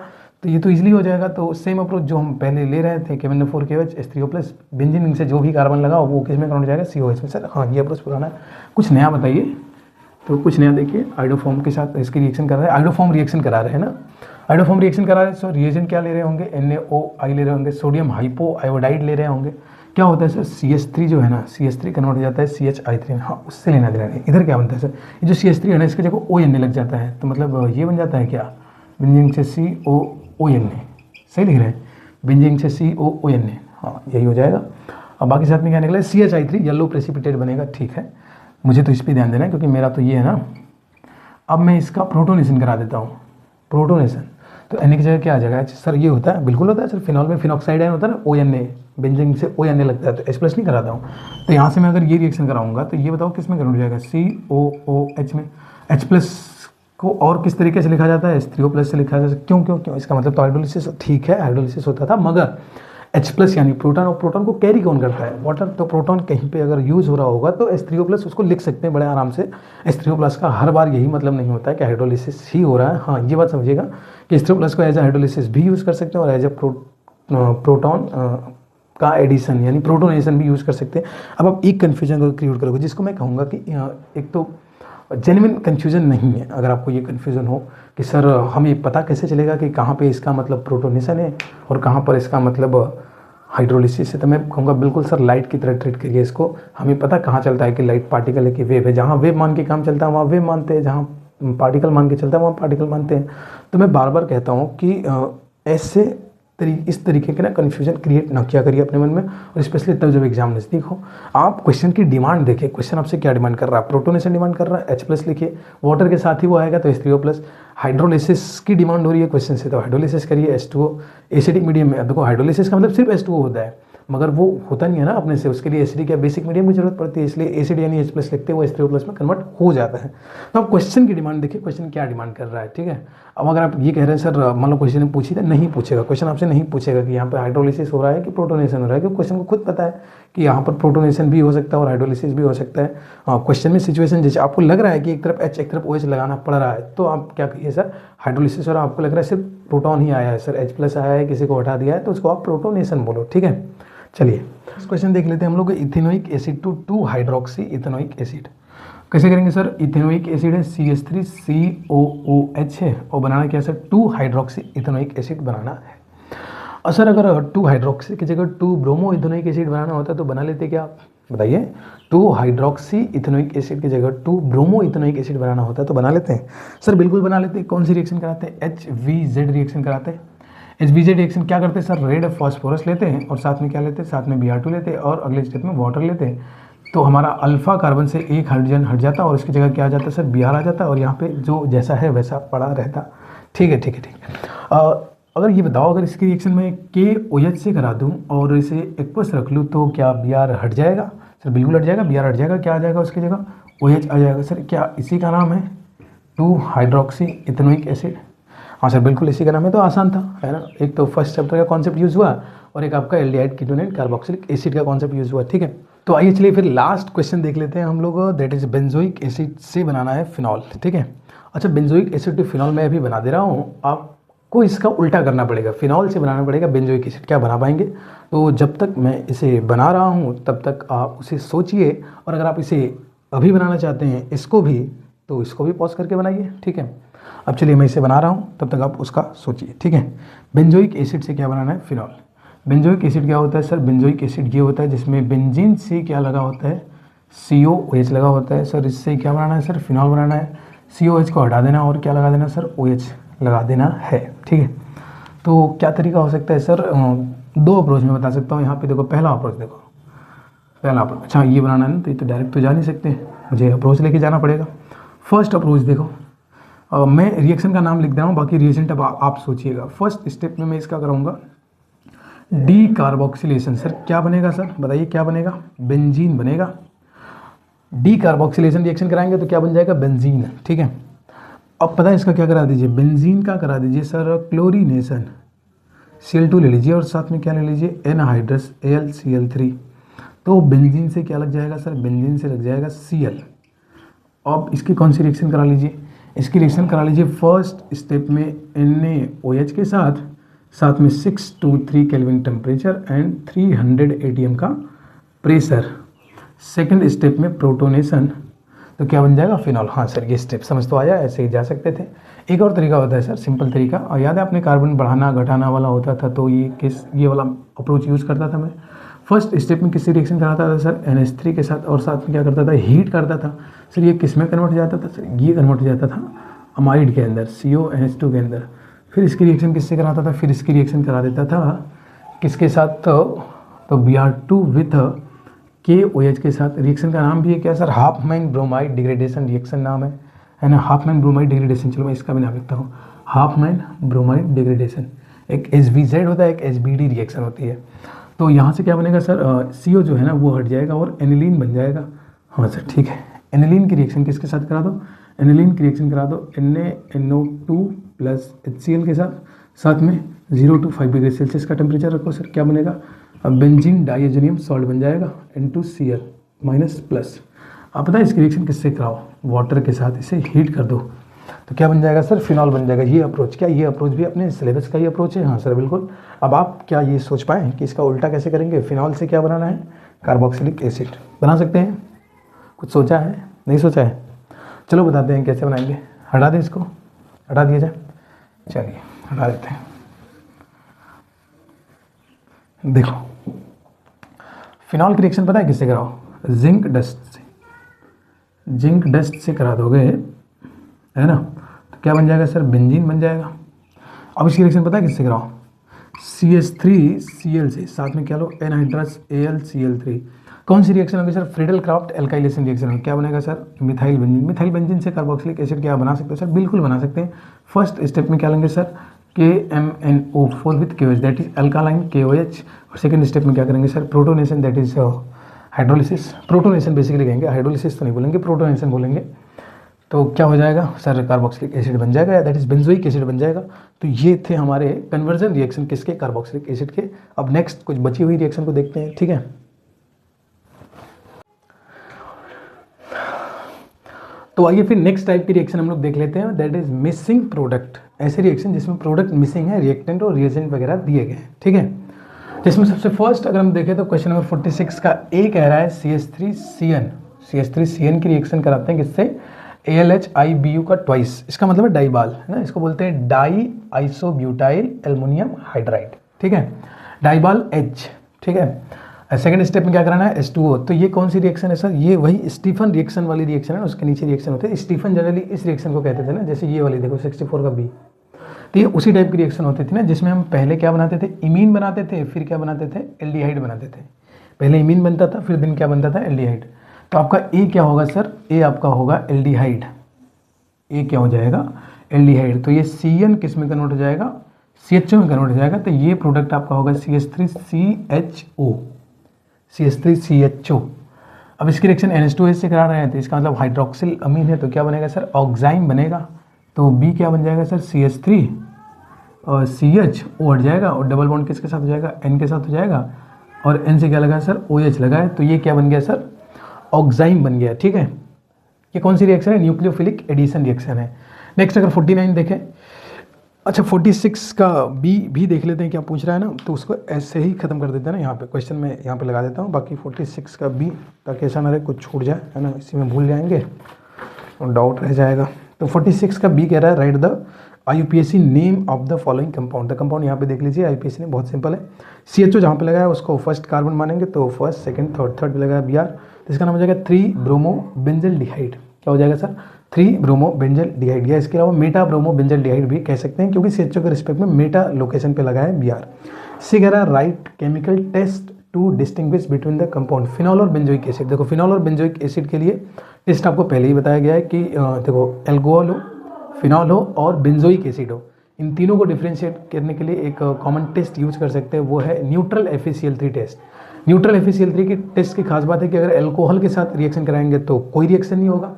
तो ये तो इजीली हो जाएगा। तो सेम अप्रोच जो हम पहले ले रहे थे, KMnO4 KOH H3O+, benzene ring से जो भी कार्बन लगाओ वो किस में कन्वर्ट हो जाएगा? COH में। सर हाँ, ये अप्रोच पुराना है, कुछ नया बताइए। तो कुछ नया देखिए, आयोडोफॉर्म के साथ इसकी रिएक्शन कर रहे हैं, आयोडोफॉर्म रिएक्शन करा रहे हैं ना, आयोडोफॉर्म रिएक्शन करा रहे हैं। सो रिएजेंट क्या ले रहे होंगे? NaOI ले रहे होंगे, सोडियम हाइपो आयोडाइड ले रहे होंगे। क्या होता है सर? CH3 जो है ना, CH3 कन्वर्ट हो जाता है CHI3, हाँ उससे लेना देना नहीं। इधर क्या बनता है सर? ये जो CH3 है ना, इसके जगह ONA लग जाता है, तो मतलब ये बन जाता है क्या? बेंजीन से COONA, सही लिख रहे हैं, बेंजीन से COONA, हाँ यही हो जाएगा। अब बाकी साथ में क्या निकला? CHI3 येलो प्रेसिपिटेट बनेगा, ठीक है। मुझे तो इस पर ध्यान देना है क्योंकि मेरा तो ये है ना। अब मैं इसका प्रोटोनेशन करा देता हूँ, प्रोटोनेशन। तो Na की जगह क्या आ जाएगा? सर ये होता है, बिल्कुल होता है सर, फिनॉल में फिनॉक्साइड आयन होता है ना, ONA, बेंजीन से ONA लगता है, तो H+ नहीं कराता हूँ। तो यहाँ से मैं अगर ये रिएक्शन कराऊंगा तो ये बताओ किस में कन्वर्ट हो जाएगा? COOH में। H+ को और किस तरीके से लिखा जाता है? H3O+ से लिखा जाता है। क्यों क्यों क्यों? इसका मतलब तो हाइड्रोलिसिस, ठीक है हाइड्रोलिसिस होता था, मगर H+ यानी प्रोटॉन, और प्रोटॉन को कैरी कौन करता है? वाटर। तो प्रोटॉन कहीं पे अगर यूज़ हो रहा होगा तो H3O+ उसको लिख सकते हैं बड़े आराम से। H3O+ का हर बार यही मतलब नहीं होता है कि हाइड्रोलिसिस ही हो रहा है। हाँ ये बात समझिएगा कि H3O+ को एज ए हाइड्रोलिसिस भी यूज़ कर सकते हैं और एज ए प्रोटॉन का एडिशन यानी प्रोटोनेशन भी यूज़ कर सकते हैं। अब आप एक कन्फ्यूजन को क्रिएट करोगे, जिसको मैं कहूँगा कि एक तो जेन्युइन कन्फ्यूज़न नहीं है। अगर आपको ये कन्फ्यूज़न हो कि सर हमें पता कैसे चलेगा कि कहाँ पे इसका मतलब प्रोटोनेशन है और कहाँ पर इसका मतलब हाइड्रोलिसिस है, तो मैं कहूँगा बिल्कुल सर लाइट की तरह ट्रीट करिए इसको। हमें पता कहाँ चलता है कि लाइट पार्टिकल है कि वेव है। जहाँ वेव मान के काम चलता है वहाँ वेव मानते हैं, जहाँ पार्टिकल मान के चलता है वहाँ पार्टिकल मानते हैं। तो मैं बार बार कहता हूँ कि ऐसे इस तरीके के ना कन्फ्यूजन क्रिएट ना किया करिए अपने मन में, और स्पेशली तब जब एग्जाम नज़दीक हो। आप क्वेश्चन की डिमांड देखिए, क्वेश्चन आपसे क्या डिमांड कर रहा है? प्रोटोनेशन डिमांड कर रहा है, H+ लिखिए, वाटर के साथ ही वो आएगा तो H3O+। हाइड्रोलिसिस की डिमांड हो रही है क्वेश्चन से, तो हाइड्रोलिसिस करिए, H2O। एसिडिक मीडियम में देखो हाइड्रोलिसिस का मतलब सिर्फ H2O होता है, मगर वो होता नहीं है ना अपने से, उसके लिए एसिडिक या बेसिक मीडियम की जरूरत पड़ती है, इसलिए एसिड यानी H+ लिखते हैं, वो H3O+ में कन्वर्ट हो जाता है। तो आप क्वेश्चन की डिमांड देखिए, क्वेश्चन क्या डिमांड कर रहा है, ठीक है। अब अगर आप ये कह रहे हैं सर मान लो क्वेश्चन पूछी था, नहीं पूछेगा क्वेश्चन आपसे, नहीं पूछेगा कि यहाँ पर हाइड्रोलिसिस हो रहा है कि प्रोटोनेशन हो रहा है, क्योंकि क्वेश्चन को खुद पता है कि यहाँ पर प्रोटोनेशन भी हो सकता है और हाइड्रोलिसिस भी हो सकता है। क्वेश्चन में सिचुएशन जैसे आपको लग रहा है कि एक तरफ H एक तरफ OH लगाना पड़ रहा है, तो आप क्या कहिए सर हाइड्रोलिसिस हो रहा है, आपको लग रहा है सिर्फ प्रोटॉन ही आया है सर, H+ आया है, किसी को हटा दिया है, तो उसको आप प्रोटोनेशन बोलो, ठीक है। चलिए इस क्वेश्चन देख लेते हैं हम लोग, ethanoic acid to 2 hydroxy ethanoic acid. कैसे करेंगे सर? इथेनोइक एसिड है CH3COOH है, और बनाना क्या है सर? 2 हाइड्रोक्सी इथेनोइक एसिड बनाना है। और सर अगर 2 हाइड्रोक्सी की जगह 2 ब्रोमो इथेनोइक एसिड बनाना होता तो बना लेते क्या आप? बताइए। 2 हाइड्रोक्सी इथेनोइक एसिड की जगह 2 ब्रोमो इथेनोइक एसिड बनाना होता तो बना लेते हैं सर, बिल्कुल बना लेते हैं। कौन सी रिएक्शन कराते हैं? HVZ रिएक्शन कराते हैं। HVZ रिएक्शन क्या करते हैं सर? रेड फॉस्फोरस लेते हैं और साथ में क्या लेते हैं? साथ में Br2 लेते हैं और अगले स्टेप में वाटर लेते हैं। तो हमारा अल्फा कार्बन से एक हाइड्रोजन हट जाता और इसकी जगह क्या आ जाता है सर? Br आ जाता, और यहाँ पे जो जैसा है वैसा पड़ा रहता। ठीक है ठीक है ठीक है। अगर ये बताओ, अगर इसकी रिएक्शन में KOH से करा दूँ और इसे एक्वस रख लूँ तो क्या Br हट जाएगा? सर बिल्कुल हट जाएगा, Br हट जाएगा, क्या आ जाएगा उसकी जगह? OH आ जाएगा। सर क्या इसी का नाम है 2 हाइड्रोक्सी इथेनोइक एसिड? हाँ सर बिल्कुल इसी का नाम है। तो आसान था, है ना। एक तो फर्स्ट चैप्टर का कॉन्सेप्ट यूज़ हुआ और एक आपका एल्डिहाइड कीटोनेट कार्बोक्सिलिक एसिड का कॉन्सेप्ट यूज़ हुआ, ठीक है। तो आइए चलिए फिर लास्ट क्वेश्चन देख लेते हैं हम लोग, दैट इज बेंजोइक एसिड से बनाना है फिनॉल, ठीक है। अच्छा, बेंजोइक एसिड टू फिनॉल मैं अभी बना दे रहा हूँ, आपको इसका उल्टा करना पड़ेगा, फिनॉल से बनाना पड़ेगा बेंजोइक एसिड, क्या बना पाएंगे? तो जब तक मैं इसे बना रहा हूँ तब तक आप उसे सोचिए, और अगर आप इसे अभी बनाना चाहते हैं इसको भी, तो इसको भी पॉज करके बनाइए, ठीक है। अब चलिए मैं इसे बना रहा हूँ, तब तक आप उसका सोचिए, ठीक है। बेंजोइक एसिड से क्या बनाना है? फिनॉल। बेंजोइक एसिड क्या होता है सर? बेंजोइक एसिड ये होता है जिसमें बेंजीन से क्या लगा होता है? COOH लगा होता है सर। इससे क्या बनाना है सर? फिनॉल बनाना है। COH को हटा देना और क्या लगा देना सर? OH लगा देना है, ठीक है। तो क्या तरीका हो सकता है सर? दो अप्रोच में बता सकता हूँ। यहाँ पे देखो, पहला अप्रोच देखो, पहला अप्रोच, अच्छा ये बनाना है ना, तो ये तो डायरेक्ट तो जा नहीं सकते, मुझे अप्रोच लेके जाना पड़ेगा। फर्स्ट अप्रोच देखो, मैं रिएक्शन का नाम लिख दे रहा हूँ, बाकी रिएजेंट अब आप सोचिएगा। फर्स्ट स्टेप में मैं इसका कराऊंगा डी कार्बोक्सिलेशन। सर क्या बनेगा सर? बताइए क्या बनेगा? बेंजीन बनेगा। डी कार्बोक्सिलेशन रिएक्शन कराएंगे तो क्या बन जाएगा? बेंजीन, ठीक है। अब पता है इसका क्या करा दीजिए? बेंजीन का करा दीजिए सर क्लोरीनेशन, Cl2 ले लीजिए और साथ में क्या ले लीजिए? Anhydrous AlCl3। तो बेंजीन से क्या लग जाएगा सर? बेंजीन से लग जाएगा Cl। अब इसकी कौन सी रिएक्शन करा लीजिए? इसकी रिएक्शन करा लीजिए फर्स्ट स्टेप में NaOH के साथ में 623 केल्विन टेम्परेचर एंड 300 ATM का प्रेशर। सेकंड स्टेप में प्रोटोनेशन, तो क्या बन जाएगा? फिनॉल। हाँ सर, ये स्टेप समझ तो आया, ऐसे ही जा सकते थे। एक और तरीका होता है सर, सिंपल तरीका, और याद है आपने कार्बन बढ़ाना घटाना वाला होता था, तो ये वाला अप्रोच यूज़ करता था मैं। फर्स्ट स्टेप में किससे रिएक्शन कराता था सर? NH3 के साथ, और साथ में क्या करता था? हीट करता था। सर ये किस में कन्वर्ट हो जाता था सर? ये कन्वर्ट हो जाता था अमाइड के अंदर, CONH2 के अंदर। फिर इसकी रिएक्शन किससे कराता था? फिर इसकी रिएक्शन करा देता था किसके साथ? तो Br2 विथ KOH के साथ। रिएक्शन का नाम भी है क्या sir? Hopman bromide degradation reaction नाम है ना, हाफमैन ब्रोमाइड डिग्रेडेशन। चलो मैं इसका भी नाम लिखता हूँ, हाफमैन ब्रोमाइड डिग्रेडेशन। एक HBZ होता है, एक HBD रिएक्शन होती है। तो यहाँ से क्या बनेगा सर? CO जो है ना वो हट जाएगा और एनिलीन बन जाएगा। हाँ सर ठीक है, एनिलीन की रिएक्शन किसके साथ करा दो? एनिलीन की रिएक्शन करा दो NaNO2 प्लस HCl के साथ में 0 to 5 डिग्री सेल्सियस का टेम्परेचर रखो सर। क्या बनेगा? बेंजीन डाइएजोनियम सॉल्ट बन जाएगा N2Cl माइनस प्लस। आप पता है इसकी रिएक्शन किससे कराओ? वाटर के साथ इसे हीट कर दो, तो क्या बन जाएगा सर? फिनॉल बन जाएगा। ये अप्रोच, क्या ये अप्रोच भी अपने सिलेबस का ही अप्रोच है? हाँ सर बिल्कुल। अब आप क्या ये सोच पाएँ कि इसका उल्टा कैसे करेंगे? फिनॉल से क्या बनाना है? कार्बोक्सिलिक एसिड बना सकते हैं। कुछ सोचा है? नहीं सोचा है? चलो बताते हैं कैसे बनाएंगे। हटा दें इसको, हटा दिया जाए, चलिए हटा देते हैं। देखो, फिनॉल की रिएक्शन पता है किससे कराओ? जिंक डस्ट से। जिंक डस्ट से करा दोगे, है ना, तो क्या बन जाएगा सर? बेंजीन बन जाएगा। अब इसकी रिएक्शन पता है किससे कराओ? CH3Cl से, साथ में क्या लो? Anhydrous AlCl3। कौन सी रिएक्शन होगी sir? Friedel Crafts alkylation reaction होगी। क्या बनेगा sir? Methyl benzene. Methyl benzene से कार्बोक्सिलिक एसिड क्या बना सकते हो सर? बिल्कुल बना सकते हैं। फर्स्ट स्टेप में क्या लेंगे sir? KMNO4 with KOH, that is alkaline KOH। और सेकंड स्टेप में क्या करेंगे sir? Protonation, that is hydrolysis. Protonation basically कहेंगे, हाइड्रोलिसिस तो नहीं बोलेंगे, प्रोटोनेशन बोलेंगे। तो क्या हो जाएगा सर? कार्बोक्सिलिक एसिड बन जाएगा, दैट इज बेंजोइक एसिड बन जाएगा। तो ये थे हमारे कन्वर्जन रिएक्शन किसके? कार्बोक्सिलिक एसिड के। अब नेक्स्ट कुछ बची हुई रिएक्शन को देखते हैं, ठीक है। तो आइए फिर नेक्स्ट टाइप की रिएक्शन हम लोग देख लेते हैं, दैट इज मिसिंग प्रोडक्ट। ऐसे रिएक्शन जिसमें प्रोडक्ट मिसिंग है, रिएक्टेंट और रिएजेंट वगैरह दिए गए हैं, ठीक है। जिसमें सबसे फर्स्ट अगर हम देखें तो क्वेश्चन नंबर 46 का ए कह रहा है CH3CN। CH3CN की रिएक्शन कराते हैं किससे? AlHIBu का ट्वाइस, इसका मतलब है डाइबाल, है ना, इसको बोलते हैं डाई आइसोब्यूटाइल एल्युमिनियम हाइड्राइड, ठीक है, डाइबाल H, ठीक है। सेकंड स्टेप में क्या कराना है? H2O। तो ये कौन सी रिएक्शन है सर? ये वही स्टीफन रिएक्शन वाली रिएक्शन है, उसके नीचे रिएक्शन होते हैं। स्टीफन जनरली इस रिएक्शन को कहते थे ना, जैसे ये वाली देखो 64 का B, तो ये उसी टाइप की रिएक्शन होती थी ना, जिसमें हम पहले क्या बनाते थे? इमीन बनाते थे, फिर क्या बनाते थे? एल्डिहाइड बनाते थे। पहले इमीन बनता था, फिर दिन क्या बनता था? एल्डिहाइड। तो आपका ए क्या होगा सर? ए आपका होगा एल्डिहाइड। ए क्या हो जाएगा? एल्डिहाइड। तो ये CN किस में कन्वर्ट हो जाएगा? CHO में कन्वर्ट हो जाएगा। तो ये प्रोडक्ट आपका होगा CH3CHO, CH3CHO। अब इसकी रिएक्शन NH2H से करा रहे हैं, तो इसका मतलब हाइड्रोक्सिल अमीन है, तो क्या बनेगा सर? ऑक्साइन बनेगा। तो B क्या बन जाएगा सर? CH3 और CH O हट जाएगा, और डबल बॉन्ड किसके साथ हो जाएगा? N के साथ हो जाएगा। और N से क्या लगा है सर, OH लगा है, तो ये क्या बन गया सर, ऑक्साइम बन गया। ठीक है, ये कौन सी रिएक्शन है, न्यूक्लियोफिलिक एडिशन रिएक्शन है। नेक्स्ट अगर 49 देखें, अच्छा 46 का बी भी देख लेते हैं क्या पूछ रहा है ना, तो उसको ऐसे ही खत्म कर देते हैं ना, यहाँ पे क्वेश्चन में यहाँ पे लगा देता हूँ, बाकी 46 का बी ताकि ऐसा ना रहे कुछ छूट जाए, है ना, इसी में भूल जाएंगे और डाउट रह जाएगा। तो 46 का बी कह रहा है right the IUPAC name of the following compound. The compound यहाँ पे देख लीजिए, IUPAC ने बहुत सिंपल है, CHO जहाँ पे लगा है उसको फर्स्ट कार्बन मानेंगे, तो फर्स्ट सेकंड थर्ड पे लगा है Br, तो इसका नाम हो जाएगा 3 ब्रोमोबेंजल्डिहाइड। क्या हो जाएगा सर, 3 ब्रोमोबेंजल्डिहाइड, या इसके अलावा मेटा ब्रोमोबेंजल्डिहाइड भी कह सकते हैं, क्योंकि CHO के रिस्पेक्ट में मेटा लोकेशन पे लगा है Br। सी कह रहा है write chemical test to distinguish between the compound phenol और बेंजोइक एसिड। देखो फिनॉल और बेंजोइक एसिड के लिए टेस्ट आपको पहले ही बताया गया है कि देखो एल्कोहल हो, फिनॉल हो और बेंजोइक एसिड हो, इन तीनों को डिफ्रेंशिएट करने के लिए एक कॉमन टेस्ट यूज कर सकते हैं, वो है neutral FeCl3 test. Neutral FeCl3 की टेस्ट की खास बात है कि अगर एल्कोहल के साथ रिएक्शन कराएंगे तो कोई रिएक्शन नहीं होगा,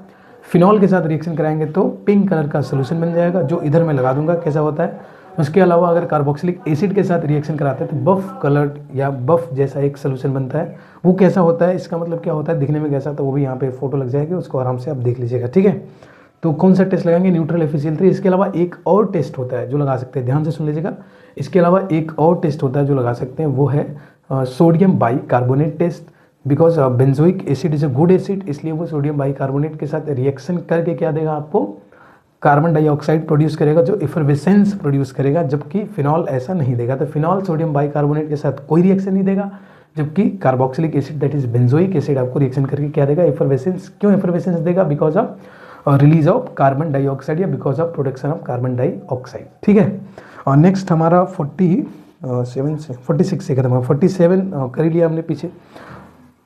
फिनॉल के साथ रिएक्शन कराएंगे तो पिंक कलर का सोल्यूशन बन जाएगा, जो इधर मैं लगा दूंगा कैसा होता है। उसके अलावा अगर कार्बोक्सिलिक एसिड के साथ रिएक्शन कराते हैं तो बफ कलर्ड या बफ जैसा एक सोल्यूशन बनता है, वो कैसा होता है, इसका मतलब क्या होता है, दिखने में कैसा, तो वो भी यहाँ पे फोटो लग जाएगी, उसको आराम से आप देख लीजिएगा। ठीक है, तो कौन सा टेस्ट लगाएंगे, न्यूट्रल FeCl3। इसके अलावा एक और टेस्ट होता है जो लगा सकते हैं, ध्यान से सुन लीजिएगा, इसके अलावा एक और टेस्ट होता है जो लगा सकते हैं, वो है sodium bicarbonate test. Because benzoic acid is a good acid, इसलिए वो सोडियम बाइकार्बोनेट के साथ रिएक्शन करके क्या देगा आपको, कार्बन डाइऑक्साइड प्रोड्यूस करेगा, जो इफरवेसेंस प्रोड्यूस करेगा, जबकि फिनॉल ऐसा नहीं देगा। तो फिनॉल सोडियम बाइकार्बोनेट के साथ कोई रिएक्शन नहीं देगा, जबकि carboxylic acid that is benzoic acid आपको रिएक्शन करके क्या देगा, इफरवेसेंस। क्यों इफरवेसेंस देगा, because of release of carbon dioxide या because of production of carbon dioxide. ठीक है, और नेक्स्ट हमारा 46 से खत्म, 47 कर ही लिया हमने पीछे।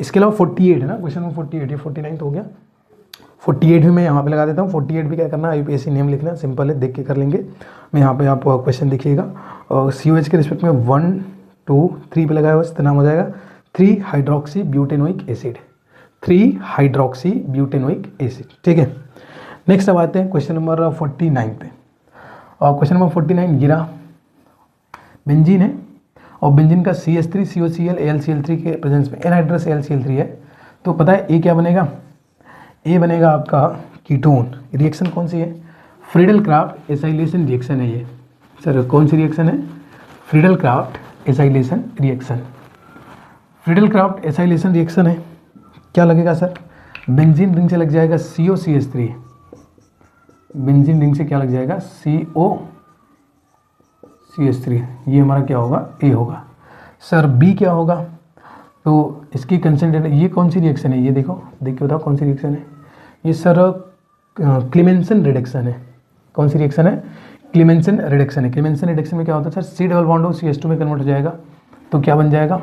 इसके अलावा 48 है ना, क्वेश्चन में 48, ये 49 तो हो गया, 48 भी मैं यहाँ पे लगा देता हूँ। 48 भी क्या करना, IUPAC नेम लिखना, सिंपल है, देख के कर लेंगे। मैं यहाँ पे आप क्वेश्चन देखिएगा, COH के रिस्पेक्ट में 1 2 3 पे लगाया हुआ, इसका नाम हो जाएगा 3 hydroxy butanoic acid, 3 hydroxy butanoic acid. ठीक है, नेक्स्ट अब आते हैं क्वेश्चन नंबर 49 पे। और क्वेश्चन नंबर 49 गिरा बेंजीन है, और बेंजीन का CH3 COCl AlCl3 के प्रेजेंस में एनहाइड्रस AlCl3 है, तो पता है ए क्या बनेगा, ए बनेगा आपका कीटोन। रिएक्शन कौन सी है, फ्रीडल क्राफ्ट एसाइलेशन रिएक्शन है ये। सर कौन सी रिएक्शन है, Friedel Crafts acylation reaction. Friedel Crafts acylation reaction है, क्या लगेगा सर, बेंजीन रिंग से लग जाएगा COCH3, बेंजीन रिंग से क्या लग जाएगा COCH3, ये हमारा क्या होगा, ए होगा। सर बी क्या होगा, तो इसकी कंसेंट्रेट, ये कौन सी रिएक्शन है, ये देखो, देख के बताओ कौन सी रिएक्शन है ये सर, क्लेमेंसन रिडक्शन है। कौन सी रिएक्शन है, क्लेमेंसन रिडक्शन है। क्लेमेंसन रिडक्शन में क्या होता है सर, C डबल बॉन्ड हो CH2 में कन्वर्ट हो जाएगा, तो क्या बन जाएगा,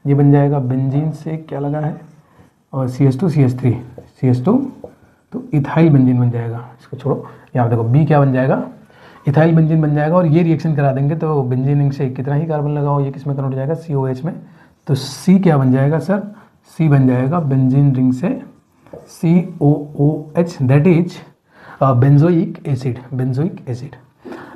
ये बन जाएगा बेंजीन से क्या लगा है, और CH2 CH2, तो इथाइल बेंजीन बन जाएगा। इसको छोड़ो, यहाँ देखो बी क्या बन जाएगा, इथाइल बेंजीन बन जाएगा, और ये रिएक्शन करा देंगे तो बेंजीन रिंग से कितना ही कार्बन लगाओ, ये किस में कन्वर्ट हो जाएगा, COH में, तो C क्या बन जाएगा सर, C बन जाएगा बेंजीन रिंग से COOH, that is benzoic acid, benzoic acid.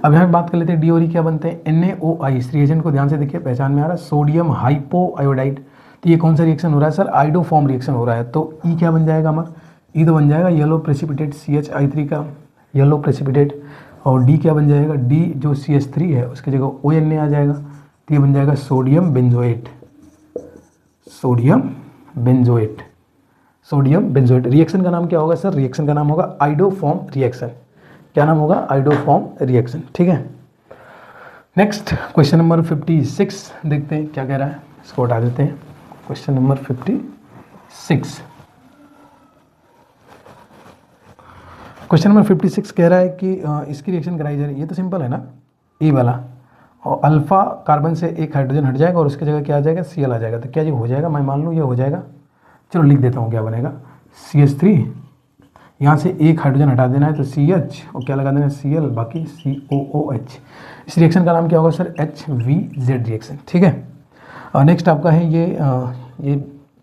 अब यहाँ बात कर लेते हैं डी और ई क्या बनते हैं, NaOI। इस रिएजेंट को ध्यान से देखिए, पहचान में आ रहा है, सोडियम हाइपो आयोडाइड। तो ये कौन सा रिएक्शन हो रहा है सर, आइडोफॉर्म रिएक्शन हो रहा है, तो ई क्या बन जाएगा हमारा, ई तो बन जाएगा येलो प्रेसिपिटेट CHI3 का येलो प्रेसिपिटेट, और डी क्या बन जाएगा, डी जो CH3 है उसकी जगह ONA आ जाएगा, तो ये बन जाएगा sodium benzoate, sodium benzoate, sodium benzoate. Reaction का नाम क्या होगा सर, रिएक्शन का नाम होगा आइडोफॉर्म रिएक्शन। क्या नाम होगा, आइडोफॉर्म रिएक्शन। ठीक है, नेक्स्ट क्वेश्चन नंबर 56 देखते हैं क्या कह रहा है, इसको हटा देते हैं। क्वेश्चन नंबर 56, क्वेश्चन नंबर 56 कह रहा है कि इसकी रिएक्शन कराई जा रही है, ये तो सिंपल है ना, ए वाला, और अल्फा कार्बन से एक हाइड्रोजन हट जाएगा और उसकी जगह क्या आ जाएगा, Cl आ जाएगा, तो क्या ये हो जाएगा, मैं मान लूँ ये हो जाएगा, चलो लिख देता हूँ क्या बनेगा, CH3, यहाँ से एक हाइड्रोजन हटा देना है तो CH, और क्या लगा देना है Cl, बाकी COOH। इस रिएक्शन का नाम क्या होगा सर, HVZ रिएक्शन। ठीक है, और नेक्स्ट आपका है ये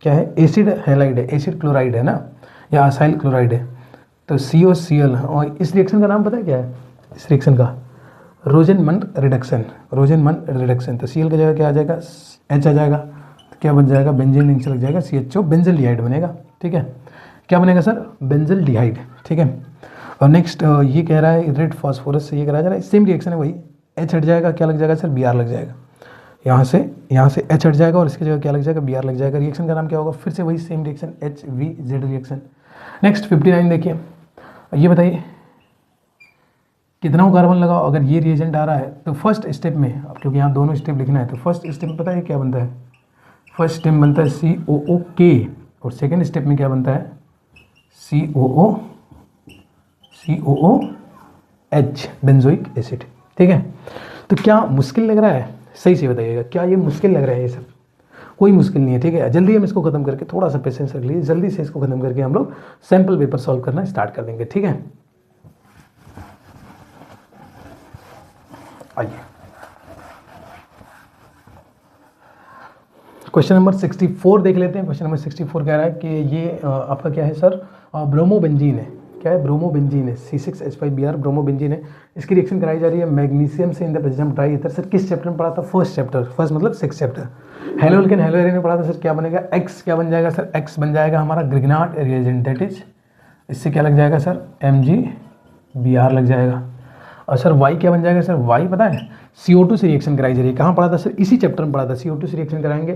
क्या है, एसिड हैलाइड है, एसिड क्लोराइड है ना, या असाइल क्लोराइड है, तो COCl। और इस रिएक्शन का नाम पता है क्या है, इस रिएक्शन का रोजेनमंड रिडक्शन, रोजेनमंड रिडक्शन। तो Cl की जगह क्या आ जाएगा, H आ जाएगा, तो क्या बन जाएगा, बेंजीन रिंग से लग जाएगा CHO, बेंजल्डिहाइड बनेगा। ठीक है, क्या बनेगा सर, बेंजल्डिहाइड। ठीक है, और नेक्स्ट ये कह रहा है रेड फास्फोरस से ये करा जा रहा है, सेम रिएक्शन है वही, H हट जाएगा, क्या लग जाएगा सर, Br लग जाएगा। यहाँ से H हट जाएगा और इसकी जगह क्या लग जाएगा, Br लग जाएगा। रिएक्शन का नाम क्या होगा, फिर से वही same reaction, HVZ reaction. Next 59 देखिए, ये बताइए कितना कार्बन लगाओ अगर ये रिएजेंट आ रहा है। तो फर्स्ट स्टेप में, अब क्योंकि यहाँ दोनों स्टेप लिखना है, तो फर्स्ट स्टेप में पता है क्या बनता है, फर्स्ट स्टेप बनता है COOK, और सेकेंड स्टेप में क्या बनता है, COOH, बेंजोइक एसिड। ठीक है, तो क्या मुश्किल लग रहा है, सही से बताइएगा, क्या ये मुश्किल लग रहा है, ये सब कोई मुश्किल नहीं है। ठीक है, जल्दी हम इसको खत्म करके, थोड़ा सा पेशेंस रख लीजिए, जल्दी से इसको खत्म करके हम लोग सैंपल पेपर सॉल्व करना स्टार्ट कर देंगे। ठीक है, आइए क्वेश्चन नंबर 64 देख लेते हैं। क्वेश्चन नंबर 64 कह रहा है कि ये आपका क्या है सर, ब्रोमोबेंजीन है। क्या है, ब्रोमोबेंजीन है, C6H5Br ब्रोमोबेंजीन है। इसकी रिएक्शन कराई जा रही है मैग्नीशियम से इन the presence of dry ether. Sir किस चैप्टर में पढ़ा था, फर्स्ट चैप्टर, फर्स्ट मतलब 6th चैप्टर, हेलोल्केन हेलोएरिन में पढ़ा था। सर क्या बनेगा, X क्या बन जाएगा सर, X बन जाएगा हमारा ग्रिग्नार्ड रिएजेंट, दैट इज इससे क्या लग जाएगा सर, MgBr लग जाएगा। और सर Y क्या बन जाएगा सर, Y पता है CO2 से रिएक्शन कराई जा रही है। कहाँ पढ़ा था सर, इसी चैप्टर में पढ़ा था। CO2 से रिएक्शन कराएंगे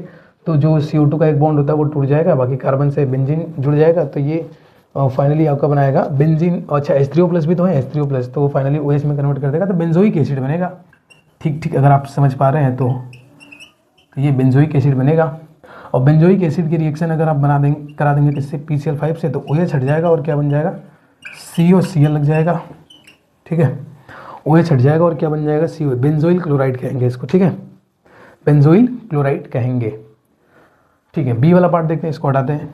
तो जो CO2 का एक बॉन्ड होता है वो टूट जाएगा, बाकी कार्बन से बेंजीन जुड़ जाएगा, तो ये फाइनली आपका बनाएगा बेंजीन। अच्छा H3O+ भी तो है, H3O+, तो वो फाइनली OH में कन्वर्ट कर देगा, तो बेंजोइक एसिड बनेगा। ठीक, अगर आप समझ पा रहे हैं तो ये बेंजोइक एसिड बनेगा। और बेंजोइक एसिड की रिएक्शन अगर आप करा देंगे किससे, PCl5 से, तो OH हट जाएगा और क्या बन जाएगा, COCl लग जाएगा। ठीक है, OH हट जाएगा और क्या बन जाएगा, CO, बेंजोइल क्लोराइड कहेंगे इसको। ठीक है, बेंजोइल क्लोराइड कहेंगे। ठीक है, बी वाला पार्ट देखते हैं, इसको हटाते हैं।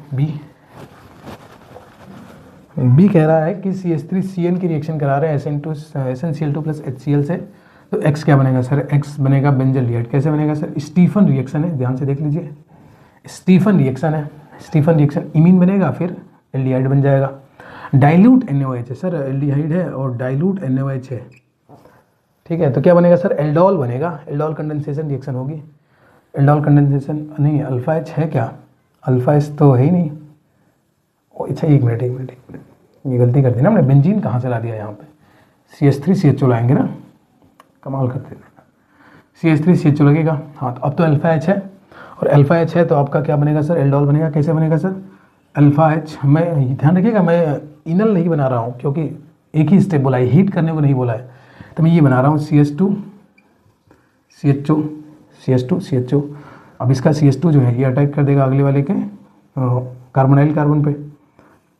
बी कह रहा है कि CH3CN की रिएक्शन करा रहे हैं SnCl2 + HCl से, तो X क्या बनेगा सर, X बनेगा बेंजल्डिहाइड। कैसे बनेगा सर, स्टीफन रिएक्शन है, ध्यान से देख लीजिए, स्टीफन रिएक्शन है। स्टीफन रिएक्शन इमीन बनेगा, फिर एल्डिहाइड बन जाएगा। डाइल्यूट NaOH है सर, एल्डिहाइड है और डाइल्यूट NaOH है। ठीक है, तो क्या बनेगा सर, एल्डोल बनेगा। एल्डोल कंडेंसेशन रिएक्शन होगी, एल्डोल कंडेंसेशन नहीं, अल्फा H है क्या, अल्फा H तो है ही नहीं। अच्छा एक मिनट, ये गलती कर दी ना हमने, बेंजीन कहाँ से ला दिया यहाँ पे, CH3CHO लाएंगे ना, कमाल करते हैं, CH3CHO लगेगा। हाँ, तो अब तो अल्फा H है, और अल्फा H है तो आपका क्या बनेगा सर, एल्डोल बनेगा। कैसे बनेगा सर, अल्फा H, मैं ध्यान रखिएगा, मैं इनल नहीं बना रहा हूँ, क्योंकि एक ही स्टेप बोला है, हीट करने को नहीं बोला है, तो मैं ये बना रहा हूँ CH2CHO। अब इसका CH2 जो है ये अटैक कर देगा अगले वाले के कार्बोनाइल कार्बन पे,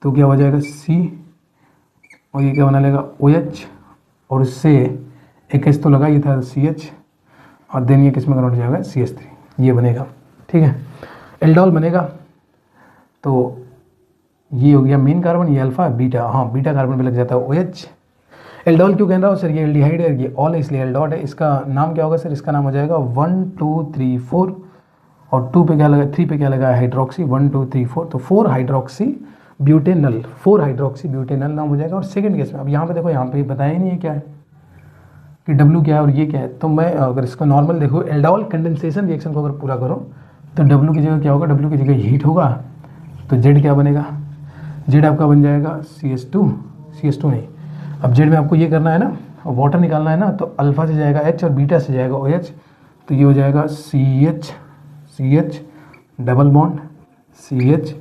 तो क्या हो जाएगा C, और ये क्या बना लेगा OH, और इससे एक H तो लगा ही था CH, और देन ये किस में कन्वर्ट हो जाएगा CH3, ये बनेगा। ठीक है, एल्डोल बनेगा, तो ये हो गया मेन कार्बन, ये अल्फा बीटा, हाँ बीटा कार्बन पे लग जाता है OH। एल्डोल क्यों कह रहा हूँ सर, ये एल्डिहाइड है, ये ऑल है इसलिए एल्डोल है। इसका नाम क्या होगा सर, इसका नाम हो जाएगा 1 2 3 4, और 2 पे क्या लगा, 3 पे क्या लगा, हाइड्रोक्सी, 1 2 3 4, तो 4 हाइड्रोक्सी ब्यूटेनल, 4 हाइड्रोक्सी ब्यूटेनल नाम हो जाएगा। और सेकंड केस में अब यहाँ पे देखो, यहाँ पे बताया ही नहीं है क्या है कि W क्या है और ये क्या है, तो मैं अगर इसको नॉर्मल देखो, एल्डोल कंडेंसेशन रिएक्शन को अगर पूरा करो तो W की जगह क्या होगा, W की जगह हीट होगा, तो Z क्या बनेगा, Z आपका बन जाएगा CH2 नहीं, अब Z में आपको ये करना है ना, वाटर निकालना है ना, तो अल्फा से जाएगा H और बीटा से जाएगा OH, तो ये हो जाएगा CH double bond CH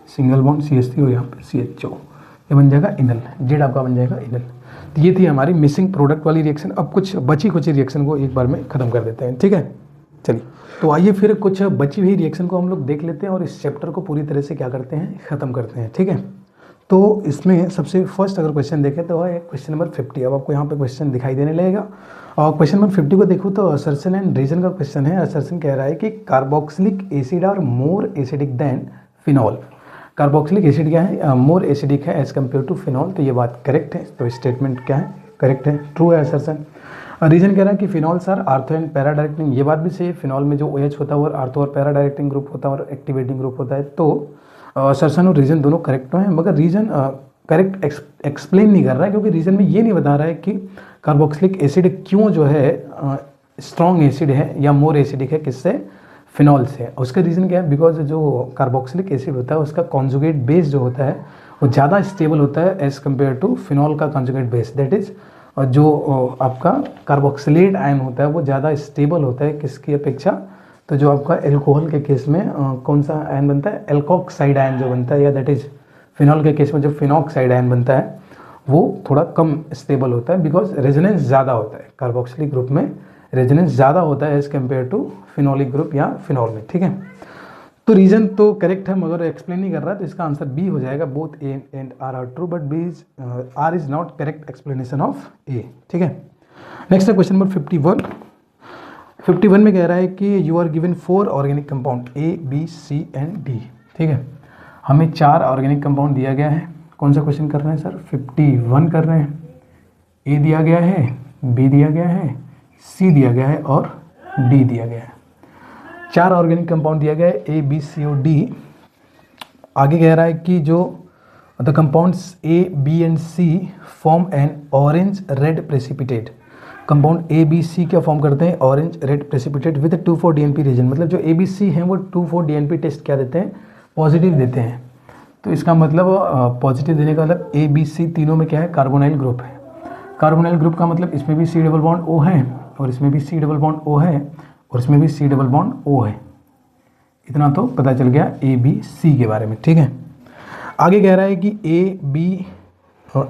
single bond CH3 और यहाँ पे CHO, ये बन जाएगा इनल, Z आपका बन जाएगा इनल। तो ये थी हमारी मिसिंग प्रोडक्ट वाली रिएक्शन। अब कुछ बची खुची रिएक्शन को एक बार में ख़त्म कर देते हैं। ठीक है, चलिए तो आइए फिर कुछ बची हुई रिएक्शन को हम लोग देख लेते हैं और इस चैप्टर को पूरी तरह से क्या करते हैं, ख़त्म करते हैं। ठीक है, तो इसमें सबसे फर्स्ट अगर क्वेश्चन देखें तो है क्वेश्चन नंबर 50। अब आपको यहाँ पे क्वेश्चन दिखाई देने लगेगा, और क्वेश्चन नंबर 50 को देखो तो असर्शन एंड रीजन का क्वेश्चन है। असर्शन कह रहा है कि carboxylic acid are more acidic than phenol. Carboxylic acid क्या है, मोर एसिडिक है एज कम्पेयर टू फिनॉल, तो ये बात करेक्ट है, तो स्टेटमेंट क्या है, करेक्ट है, ट्रू है असर्शन। रीजन कह रहा है कि phenols are ortho and para directing, ये बात भी सही है, फिनॉल में जो OH होता है वो आर्थो और पैरा डायरेक्टिंग ग्रुप होता है और एक्टिवेटिंग ग्रुप होता है, तो असर्शन और रीजन दोनों करेक्ट हैं, मगर रीजन करेक्ट एक्सप्लेन नहीं कर रहा है, क्योंकि रीजन में ये नहीं बता रहा है कि कार्बोक्सिलिक एसिड क्यों जो है स्ट्रॉन्ग एसिड है या मोर एसिडिक है किससे, फिनॉल से। उसका रीज़न क्या है, बिकॉज जो कार्बोक्सिलिक एसिड होता है उसका कॉन्जुगेट बेस जो होता है वो ज़्यादा स्टेबल होता है एज़ कम्पेयर टू फिनॉल का कॉन्जुगेट बेस, दैट इज़ जो आपका कार्बोक्सिलेट आयन होता है वो ज़्यादा स्टेबल होता है किसकी अपेक्षा, तो जो आपका एल्कोहल के केस में कौन सा आयन बनता है, एल्कोक्साइड आयन जो बनता है, या दैट इज़ फिनॉल के केस में जो फिनॉक्साइड आयन बनता है वो थोड़ा कम स्टेबल होता है, बिकॉज रेजोनेंस ज़्यादा होता है कार्बोक्सिलिक ग्रुप में, रेजोनेंस ज़्यादा होता है as compare to phenolic group या फिनॉल में। ठीक है, तो रीज़न तो करेक्ट है मगर एक्सप्लेन नहीं कर रहा है, तो इसका आंसर बी हो जाएगा। Both A and R R true but B is R is not correct explanation of A. ठीक है, नेक्स्ट है क्वेश्चन नंबर 51 में कह रहा है कि you are given 4 organic compound A B C and D. ठीक है, हमें 4 ऑर्गेनिक कंपाउंड दिया गया है। कौन सा क्वेश्चन कर रहे हैं सर, 51 कर रहे हैं। ए दिया गया है, बी दिया गया है, सी दिया गया है और डी दिया गया है। 4 ऑर्गेनिक कंपाउंड दिया गया है, ए बी सी और डी। आगे कह रहा है कि जो the compounds A B and C form an orange red precipitate. Compound A B C क्या फॉर्म करते हैं, orange red precipitate with 2,4 DNP reagent. मतलब जो ए बी सी हैं वो 2,4 DNP टेस्ट क्या देते हैं, पॉजिटिव देते हैं। तो इसका मतलब पॉजिटिव देने का मतलब ए बी सी तीनों में क्या है, कार्बोनाइल ग्रुप है। कार्बोनाइल ग्रुप का मतलब इसमें भी C डबल बॉन्ड O है और इसमें भी C डबल बॉन्ड O है और इसमें भी C डबल बॉन्ड O है। इतना तो पता चल गया ए बी सी के बारे में। ठीक है, आगे कह रहा है कि A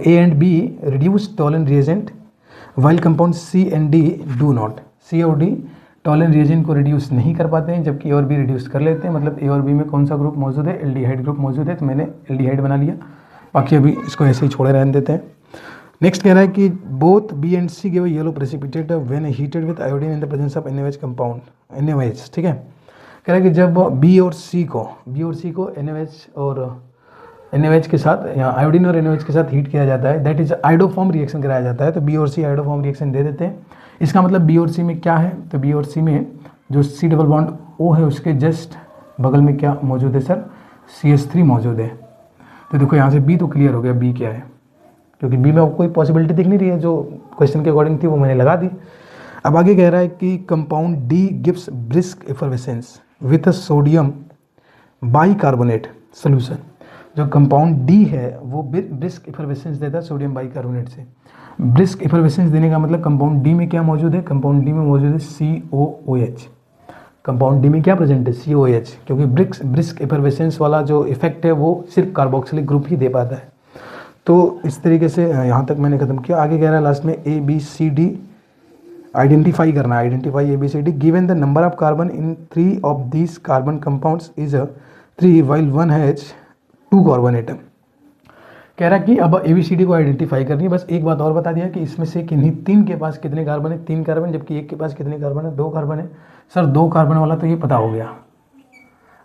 and B reduce Tollens reagent while compound C and D do not. C और डी टॉलन रिएजेंट को रिड्यूस नहीं कर पाते हैं, जबकि ए और बी रिड्यूस कर लेते हैं। मतलब ए और बी में कौन सा ग्रुप मौजूद है, एल्डिहाइड ग्रुप मौजूद है, तो मैंने एल्डिहाइड बना लिया। बाकी अभी इसको ऐसे ही छोड़े रहने देते हैं। नेक्स्ट कह रहा है कि both B and C give yellow precipitate when heated with iodine in the presence of NaOH compound, NaOH। ठीक है, कह रहा है कि जब बी और सी को NaOH के साथ या आयोडीन और NaOH के साथ हीट किया जाता है, दैट इज आयोडोफॉर्म रिएक्शन कराया जाता है, तो बी और सी आयोडोफॉर्म रिएक्शन दे देते हैं। इसका मतलब बी और सी में क्या है, तो बी और सी में जो C डबल बॉन्ड O है उसके जस्ट बगल में क्या मौजूद है सर, CH3 मौजूद है। तो देखो यहाँ से बी तो क्लियर हो गया, बी क्या है, क्योंकि बी में कोई पॉसिबिलिटी दिख नहीं रही है, जो क्वेश्चन के अकॉर्डिंग थी वो मैंने लगा दी। अब आगे कह रहा है कि compound D gives brisk effervescence with sodium bicarbonate solution. जो कंपाउंड डी है वो ब्रिस्क एफर्वेसेंस देता है सोडियम बाइकार्बोनेट से। ब्रिस्क एफर्वेसेंस देने का मतलब कंपाउंड डी में क्या मौजूद है, कंपाउंड डी में मौजूद है COOH। कंपाउंड डी में क्या प्रेजेंट है, COOH, क्योंकि ब्रिस्क एफर्वेसेंस वाला जो इफेक्ट है वो सिर्फ कार्बोक्सिलिक ग्रुप ही दे पाता है। तो इस तरीके से यहाँ तक मैंने खत्म किया। आगे कह रहा है लास्ट में ABCD आइडेंटिफाई करना है, identify ABCD given the number of carbon in 3 of these carbon compounds is 3 while 1 has 2 carbon atom. कह रहा है कि अब ABCD को आइडेंटिफाई करनी है। बस एक बात और बता दिया कि इसमें से किन्हीं 3 के पास कितने कार्बन है, 3 कार्बन, जबकि एक के पास कितने कार्बन है, 2 कार्बन है। सर 2 कार्बन वाला तो ये पता हो गया।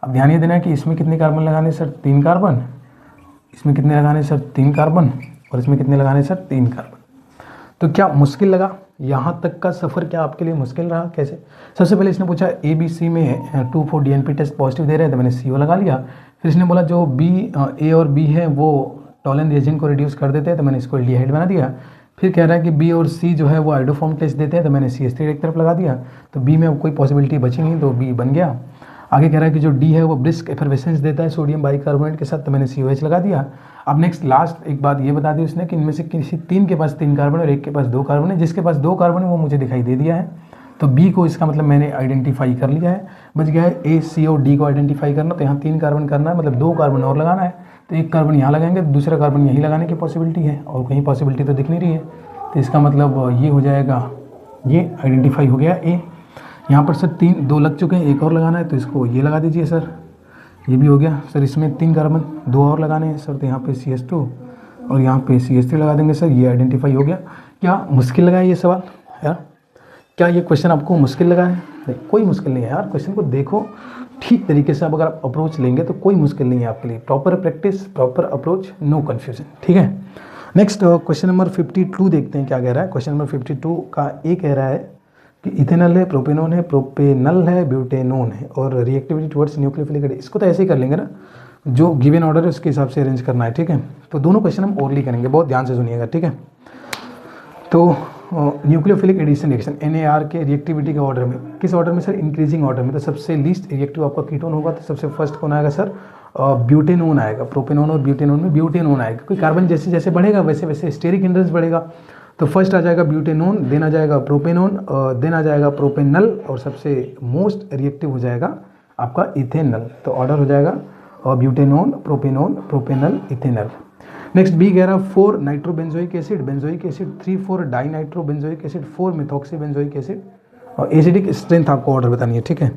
अब ध्यान ये देना है कि इसमें कितने कार्बन लगाने सर, 3 कार्बन, इसमें कितने लगाने सर, 3 कार्बन, और इसमें कितने लगाने सर, 3 कार्बन। तो क्या मुश्किल लगा यहाँ तक का सफ़र, क्या आपके लिए मुश्किल रहा, कैसे? सबसे पहले इसने पूछा ABC में 2,4 DNP टेस्ट पॉजिटिव दे रहे हैं, तो मैंने CO लगा लिया। फिर इसने बोला जो A और B है वो टॉलन रिएजेंट को रिड्यूस कर देते हैं, तो मैंने इसको एल्डिहाइड बना दिया। फिर कह रहा है कि B और C जो है वो आयोडोफॉर्म टेस्ट देते हैं, तो मैंने CH3 एक तरफ लगा दिया। तो B में कोई पॉसिबिलिटी बची नहीं, तो B बन गया। आगे कह रहा है कि जो D है वो ब्रिस्क एफर्वेसेंस देता है सोडियम बाइकार्बोनेट के साथ, तो मैंने COH लगा दिया। अब नेक्स्ट लास्ट एक बात ये बता दी उसने कि इनमें से किसी 3 के पास 3 कार्बन और एक के पास 2 कार्बन है। जिसके पास 2 कार्बन है वो मुझे दिखाई दे दिया है, तो B को इसका मतलब मैंने आइडेंटिफाई कर लिया है। बच गया है A, C और D को आइडेंटिफाई करना। तो यहाँ 3 कार्बन करना है, मतलब 2 कार्बन और लगाना है। तो एक कार्बन यहाँ लगाएंगे, दूसरा कार्बन यहीं लगाने की पॉसिबिलिटी है, और कहीं पॉसिबिलिटी तो दिख नहीं रही है। तो इसका मतलब ये हो जाएगा, ये आइडेंटिफाई हो गया A। यहाँ पर सर 2 लग चुके हैं, एक और लगाना है, तो इसको ये लगा दीजिए सर, ये भी हो गया। सर इसमें 3 कार्बन, 2 और लगाने हैं सर, तो यहाँ पे CH2 और यहाँ पे CH3 लगा देंगे सर, ये आइडेंटिफाई हो गया। क्या मुश्किल लगा है ये सवाल यार? क्या ये क्वेश्चन आपको मुश्किल लगा है? नहीं, कोई मुश्किल नहीं है यार। क्वेश्चन को देखो ठीक तरीके से, अब अगर आप अप्रोच लेंगे तो कोई मुश्किल नहीं है आपके लिए। Proper practice, proper approach, no confusion. ठीक है, नेक्स्ट क्वेश्चन नंबर 52 देखते हैं क्या कह रहा है। क्वेश्चन नंबर 52 का ए कह रहा है कि इथेनॉल है, प्रोपेनॉन है, प्रोपेनल है, ब्यूटेनोन है, और रिएक्टिविटी टुवर्ड्स न्यूक्लियोफिलिक। इसको तो ऐसे ही कर लेंगे ना, जो गिवन ऑर्डर है उसके हिसाब से अरेंज करना है। ठीक है, तो दोनों क्वेश्चन हम ओरली करेंगे, बहुत ध्यान से सुनिएगा। ठीक है, तो न्यूक्लियोफिलिक एडिशन रिएक्शन NAR के रिएक्टिविटी के ऑर्डर में, किस ऑर्डर में सर? इंक्रीजिंग ऑर्डर में। तो सबसे लीस्ट रिएक्टिव आपका कीटोन होगा, तो सबसे फर्स्ट कौन आएगा सर? ब्यूटेनोन आएगा। प्रोपेनोन और ब्यूटेनोन में ब्यूटेनोन आएगा, क्योंकि कार्बन जैसे जैसे बढ़ेगा वैसे वैसे स्टेरिक हिंड्रेंस बढ़ेगा। तो फर्स्ट आ जाएगा ब्यूटेनोन, देन आ जाएगा प्रोपेनोन, देन आ जाएगा प्रोपेनल, और सबसे मोस्ट रिएक्टिव हो जाएगा आपका इथेनल। तो ऑर्डर हो जाएगा butanone, propanone, propanal, ethanal. Next B कह रहा 4 nitrobenzoic acid, benzoic acid 3,4 di nitrobenzoic acid 4 methoxy benzoic acid, और एसिडिक स्ट्रेंथ आपको ऑर्डर बतानी है, ठीक है।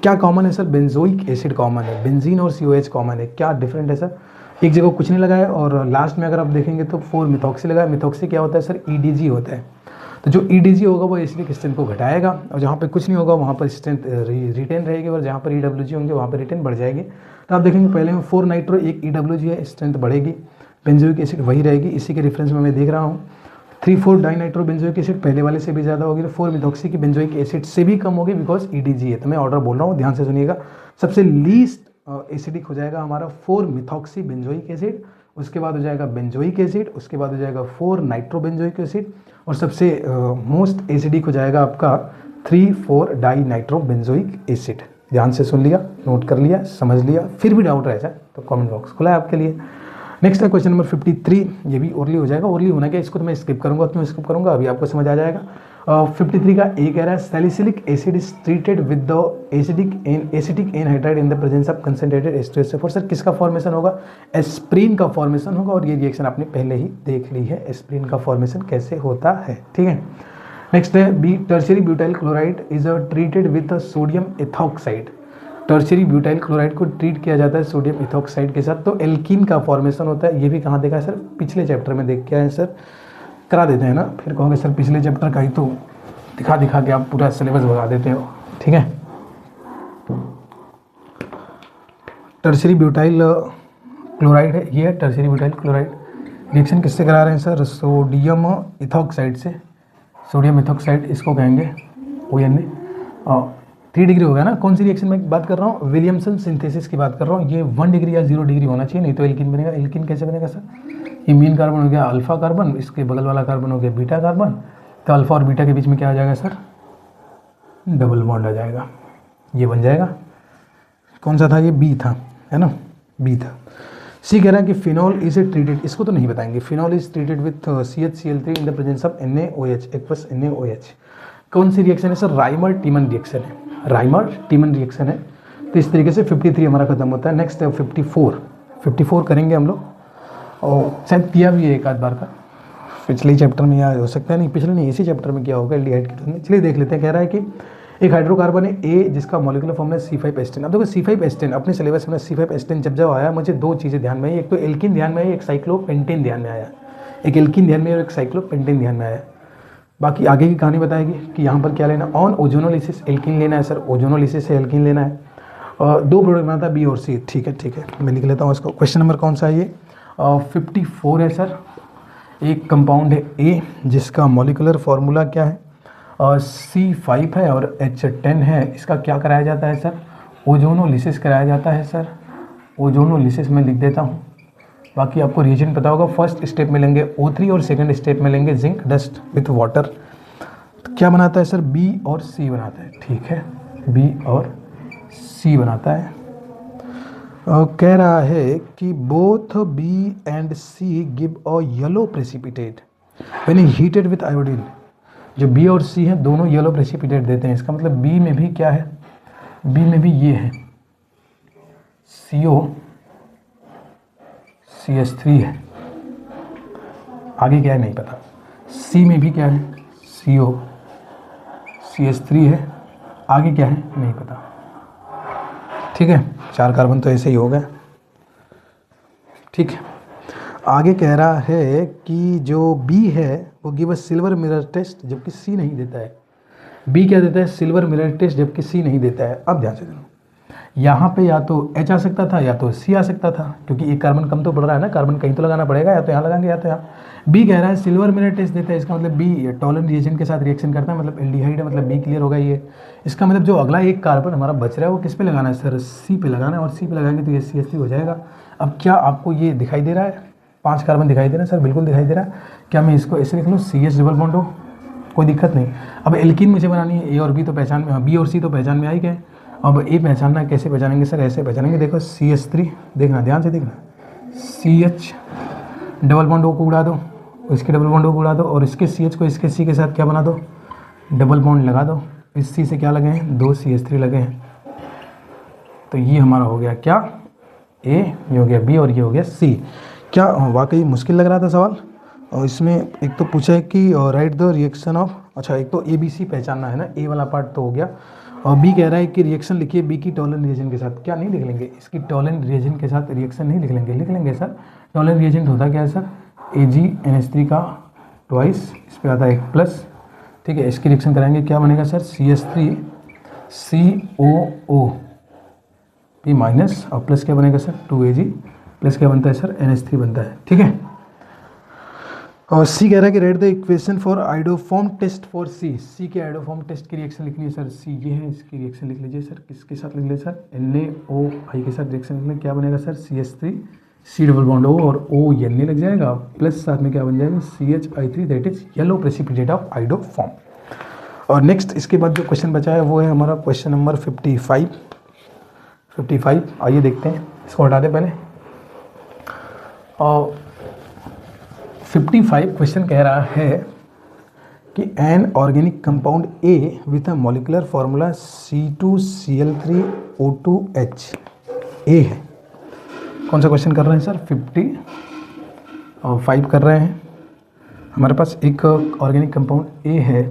क्या कॉमन है सर? बेंजोइक एसिड कॉमन है, बेंजीन और COH कॉमन है। क्या डिफरेंट है सर? एक जगह कुछ नहीं लगाया और लास्ट में अगर आप देखेंगे तो 4 मिथॉक्सी लगाया। मिथॉक्सी क्या होता है सर? EDG होता है। तो जो EDG होगा वो एसिडिक स्ट्रेंथ को घटाएगा, और जहाँ पे कुछ नहीं होगा वहाँ पर स्ट्रेंथ रिटेन रहेगी, और जहाँ पर EWG होंगे वहाँ पर रिटेन बढ़ जाएगी। तो आप देखेंगे पहले में 4 नाइट्रो, एक EWG है, स्ट्रेंथ बढ़ेगी। बेंजोइक एसिड वही रहेगी, इसी के रेफरेंस में मैं देख रहा हूँ। 3,4 डाई नाइट्रो बेंजोइक एसिड पहले वाले से भी ज़्यादा होगी, तो 4 मिथॉक्सी की बेंजोइक एसिड से भी कम होगी, बिकॉज EDG है। तो मैं ऑर्डर बोल रहा हूँ, ध्यान से सुनिएगा। सबसे लीस्ट एसिडिक हो जाएगा हमारा 4 मिथॉक्सी बेंजोइक एसिड, उसके बाद हो जाएगा बेंजोइक एसिड, उसके बाद हो जाएगा 4 नाइट्रो बेंजोइक एसिड, और सबसे मोस्ट एसिडिक हो जाएगा आपका 3,4 डाई नाइट्रो बेंजोइक एसिड। ध्यान से सुन लिया, नोट कर लिया, समझ लिया। फिर भी डाउट रह जाए तो कमेंट बॉक्स खुला है आपके लिए। नेक्स्ट है क्वेश्चन नंबर 53, ये भी ओरली हो जाएगा। ओरली होना क्या, इसको तो मैं स्किप करूंगा, क्यों स्किप करूंगा अभी आपको समझ आ जाएगा। 53 का ए कह रहा है salicylic acid is treated with the acetic anhydride in the presence of concentrated H2SO4। Sir किसका फॉर्मेशन होगा? एस्प्रीन का फॉर्मेशन होगा, और ये रिएक्शन आपने पहले ही देख ली है, एस्प्रीन का फॉर्मेशन कैसे होता है, ठीक है। नेक्स्ट है B tertiary butyl chloride is treated with sodium ethoxide. Tertiary butyl chloride को ट्रीट किया जाता है सोडियम इथॉक्साइड के साथ, तो एल्कीन का फॉर्मेशन होता है। ये भी कहाँ देखा है सर? पिछले चैप्टर में देख के आए सर, करा देते हैं ना, फिर कहोगे सर पिछले चैप्टर का ही तो दिखा दिखा के आप पूरा सिलेबस भगा देते हो, ठीक है। टर्शियरी ब्यूटाइल क्लोराइड है, ये है टर्शियरी ब्यूटाइल क्लोराइड। रिएक्शन किससे करा रहे हैं सर? सोडियम इथॉक्साइड से। सोडियम इथॉक्साइड इसको कहेंगे ONA। 3 डिग्री हो गया ना। कौन सी रिएक्शन में बात कर रहा हूँ? विलियमसन सिंथेसिस की बात कर रहा हूँ। ये 1 डिग्री या 0 डिग्री होना चाहिए, नहीं तो एल्कीन बनेगा। एल्कीन कैसे बनेगा सर? ये मीन कार्बन हो गया अल्फा कार्बन, इसके बगल वाला कार्बन हो गया बीटा कार्बन, तो अल्फा और बीटा के बीच में क्या आ जाएगा सर? डबल बॉन्ड आ जाएगा, ये बन जाएगा। कौन सा था ये? बी था, है ना, बी था। सी कह रहा है कि फिनॉल इज ए ट्रीटेड, इसको तो नहीं बताएंगे। Phenol is treated with CHCl3 in the presence of NaOH, aqueous NaOH। कौन सी रिएक्शन है सर? राइमर टीमन रिएक्शन है, राइमर टीमन रिएक्शन है। तो इस तरीके से 53 हमारा खत्म होता है। नेक्स्ट है 54 करेंगे हम लोग, और शायद किया भी है एक आध बार का, पिछले चैप्टर में याद हो सकता है, नहीं पिछले नहीं, इसी चैप्टर में किया होगा एल्डिहाइड कीटोन में। चलिए देख लेते हैं। कह रहा है कि एक हाइड्रोकार्बन है A जिसका मॉलिक्यूलर फॉर्मूला C5H10। अब देखो C5H10 अपने सिलेबस में C5H10 जब आया मुझे 2 चीज़ें ध्यान में आई, एक तो एल्किन ध्यान में आई, एक साइक्लोपेंटेन ध्यान में आया। एक एल्किन ध्यान में और एक साइक्लोपेंटेन ध्यान में आया। बाकी आगे की कहानी बताएगी कि यहाँ पर क्या लेना। ऑन ओजोनोलिसिस एल्किन लेना है सर, ओजोनोलिसिस से एल्किन लेना है। और 2 प्रोडक्ट बनाता है B और C, ठीक है, मैं लिख लेता हूँ इसको। क्वेश्चन नंबर कौन सा है ये? 54 है सर। एक कंपाउंड है A जिसका मॉलिक्यूलर फार्मूला क्या है? C5 है और H10 है। इसका क्या कराया जाता है सर? ओजोनोलिसिस कराया जाता है सर। ओजोनोलिसिस में लिख देता हूँ, बाकी आपको रीजन पता होगा। फर्स्ट स्टेप में लेंगे O3 और सेकंड स्टेप में लेंगे जिंक डस्ट विथ वाटर। तो क्या बनाता है सर? B और C बनाता है, ठीक है, B और C बनाता है। कह रहा है कि both B and C give a yellow precipitate when heated with iodine. जो B और C हैं दोनों येलो प्रेसिपिटेट देते हैं। इसका मतलब B में भी क्या है? B में भी ये है CO CH3 है, आगे क्या है नहीं पता। C में भी क्या है? CO CH3 है, आगे क्या है नहीं पता, ठीक है। 4 कार्बन तो ऐसे ही हो गए, ठीक है। आगे कह रहा है कि जो B है वो give a silver mirror test, जबकि C नहीं देता है। B क्या देता है? सिल्वर मिरर टेस्ट, जबकि C नहीं देता है। अब ध्यान से सुनो, यहाँ पे या तो H आ सकता था या तो C आ सकता था, क्योंकि एक कार्बन कम तो पड़ रहा है ना, कार्बन कहीं तो लगाना पड़ेगा, या तो यहाँ लगाएंगे या तो यहाँ। B कह रहा है सिल्वर मिरर टेस्ट देता है, इसका मतलब B टॉलन रिएजेंट के साथ रिएक्शन करता है, मतलब एल्डिहाइड है, मतलब B क्लियर होगा ये। इसका मतलब जो अगला एक कार्बन हमारा बच रहा है वो किस पे लगाना है सर? C पे लगाना है, और C पे लगाएंगे तो ये CH3 हो जाएगा। अब क्या आपको ये दिखाई दे रहा है? 5 कार्बन दिखाई दे रहा है सर? बिल्कुल दिखाई दे रहा है। क्या मैं इसको ऐसे लिख लूँ? CH डबल बॉन्ड हो कोई दिक्कत नहीं। अब एल्कीन मुझे बनानी है, ए और बी तो पहचान में, बी और सी तो पहचान में आ ही गए। अब ए पहचानना है, कैसे पहचानेंगे सर? ऐसे पहचानेंगे, देखो CH3, देखना ध्यान से देखना, CH डबल बॉन्ड O को उड़ा दो, इसके डबल बॉन्ड O को उड़ा दो, और इसके CH को इसके C के साथ क्या बना दो? डबल बॉन्ड लगा दो। इस C से क्या लगे हैं? 2 CH3 लगे हैं। तो ये हमारा हो गया क्या? A, ये हो गया B और ये हो गया C। क्या वाकई मुश्किल लग रहा था सवाल? और इसमें एक तो पूछा है कि राइट द रिएक्शन ऑफ, अच्छा एक तो ABC पहचानना है ना, A वाला पार्ट तो हो गया। और B कह रहा है कि रिएक्शन लिखिए B की टॉलन रिएजेंट के साथ। क्या नहीं लिख लेंगे? इसकी टॉलन रिएजेंट के साथ रिएक्शन नहीं लिख लेंगे? लिख लेंगे सर। टॉलन रिएजेंट होता क्या है सर? AgNH3 का ट्वाइस, इस पर आता है 1 प्लस, ठीक है। इसकी रिएक्शन कराएंगे, क्या बनेगा sir? CH3 COO P minus, और प्लस क्या बनेगा सर? 2Ag, प्लस क्या बनता है सर? NH3 बनता है, ठीक है। और सी कह रहा है कि write the equation for iodoform test for C के आइडोफॉर्म टेस्ट की रिएक्शन लिखनी है सर। सी ये है, इसकी रिएक्शन लिख लीजिए सर। किसके साथ लिख लीजिए सर? NaOI के साथ रिएक्शन लिख लें। क्या बनेगा sir? CH3 C double bond O और O N लग जाएगा, प्लस साथ में क्या बन जाएगा? CHI3, that is yellow precipitate of iodoform. और नेक्स्ट इसके बाद जो क्वेश्चन बचा है वो है हमारा क्वेश्चन नंबर 55। आइए देखते हैं, इसको हटा दें पहले। और 55 क्वेश्चन कह रहा है कि an organic compound A with a molecular formula C2Cl3O2H A है। कौन सा क्वेश्चन कर रहे हैं सर? 55 कर रहे हैं। हमारे पास एक ऑर्गेनिक कंपाउंड A है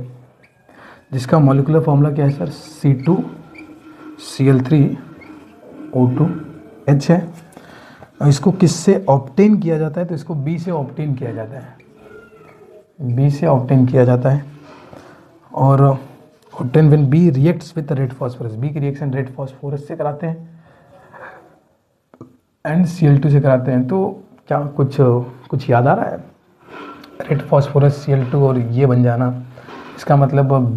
जिसका मॉलिकुलर फार्मूला क्या है सर? C2Cl3O2H है। इसको किससे ऑब्टेन किया जाता है? तो इसको B से ऑब्टेन किया जाता है, B से ऑब्टेन किया जाता है। और obtain when B reacts with red phosphorus, B की रिएक्शन रेड फॉस्फोरस से कराते हैं एंड Cl2 से कराते हैं। तो क्या कुछ याद आ रहा है? रेड फॉस्फोरस Cl2 और ये बन जाना, इसका मतलब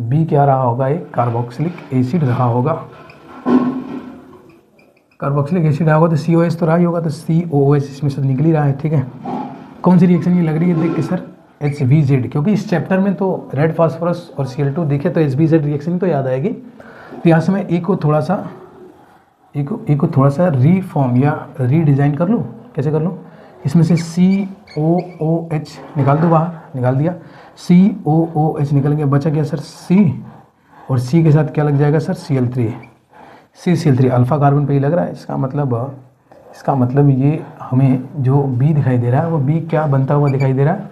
B क्या रहा होगा? एक कार्बोक्सिलिक एसिड रहा होगा। कार्बोक्सिलिक एसिड रहा होगा तो COH तो रहा ही होगा, तो COOH इसमें से निकल ही रहा है, ठीक है। कौन सी रिएक्शन ये लग रही है देख के सर? HVZ, क्योंकि इस चैप्टर में तो रेड फॉस्फोरस और Cl2 देखे तो HVZ रिएक्शन तो याद आएगी। तो यहाँ से मैं एक को थोड़ा सा रीफॉर्म या रीडिज़ाइन कर लूँ। कैसे कर लूँ? इसमें से COOH निकाल दो बाहर, निकाल दिया। COOH निकल गया, बचा क्या सर? C, और C के साथ क्या लग जाएगा सर? Cl3 अल्फा कार्बन पे ही लग रहा है। इसका मतलब ये हमें जो B दिखाई दे रहा है वो B क्या बनता हुआ दिखाई दे रहा है?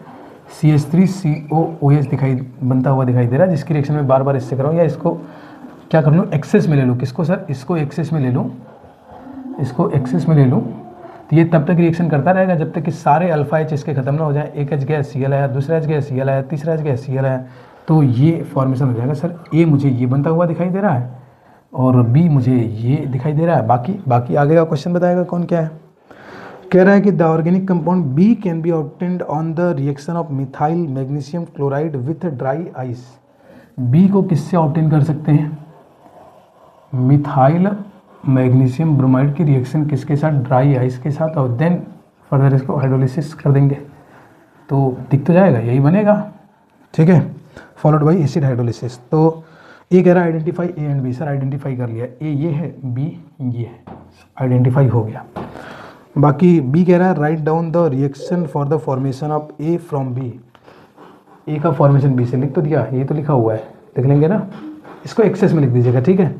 CH3COOH बनता हुआ दिखाई दे रहा है, जिसकी रिएक्शन में बार बार इससे कराऊँ या इसको क्या कर लूँ? एक्सेस में ले लूँ। किसको सर? इसको एक्सेस में ले लूँ, तो ये तब तक रिएक्शन करता रहेगा जब तक कि सारे अल्फा H इसके खत्म ना हो जाए। एक H गया Cl आया, दूसरा H गया Cl आया, तीसरा H गया Cl आया, तो ये फॉर्मेशन हो जाएगा सर। A मुझे ये बनता हुआ दिखाई दे रहा है और B मुझे ये दिखाई दे रहा है। बाकी आगे का क्वेश्चन बताएगा कौन क्या है। कह रहा है कि the organic compound B can be obtained on the reaction of methyl magnesium chloride with dry ice. B को किससे ऑब्टेन कर सकते हैं? मिथाइल मैग्नीशियम ब्रोमाइड की रिएक्शन किसके साथ? ड्राई आइस के साथ, और देन फर्दर इसको हाइड्रोलिसिस कर देंगे तो दिख तो जाएगा, यही बनेगा, ठीक है, फॉलोड बाई एसिड हाइड्रोलिसिस। तो ए कह रहा है identify A and B। Sir identify कर लिया, A ये है, B ये है, आइडेंटिफाई हो गया। बाकी B कह रहा है write down the reaction for the formation of A from B। A का फॉर्मेशन B से लिख तो दिया, ये तो लिखा हुआ है, लिख लेंगे ना, इसको एक्सेस में लिख दीजिएगा, ठीक है।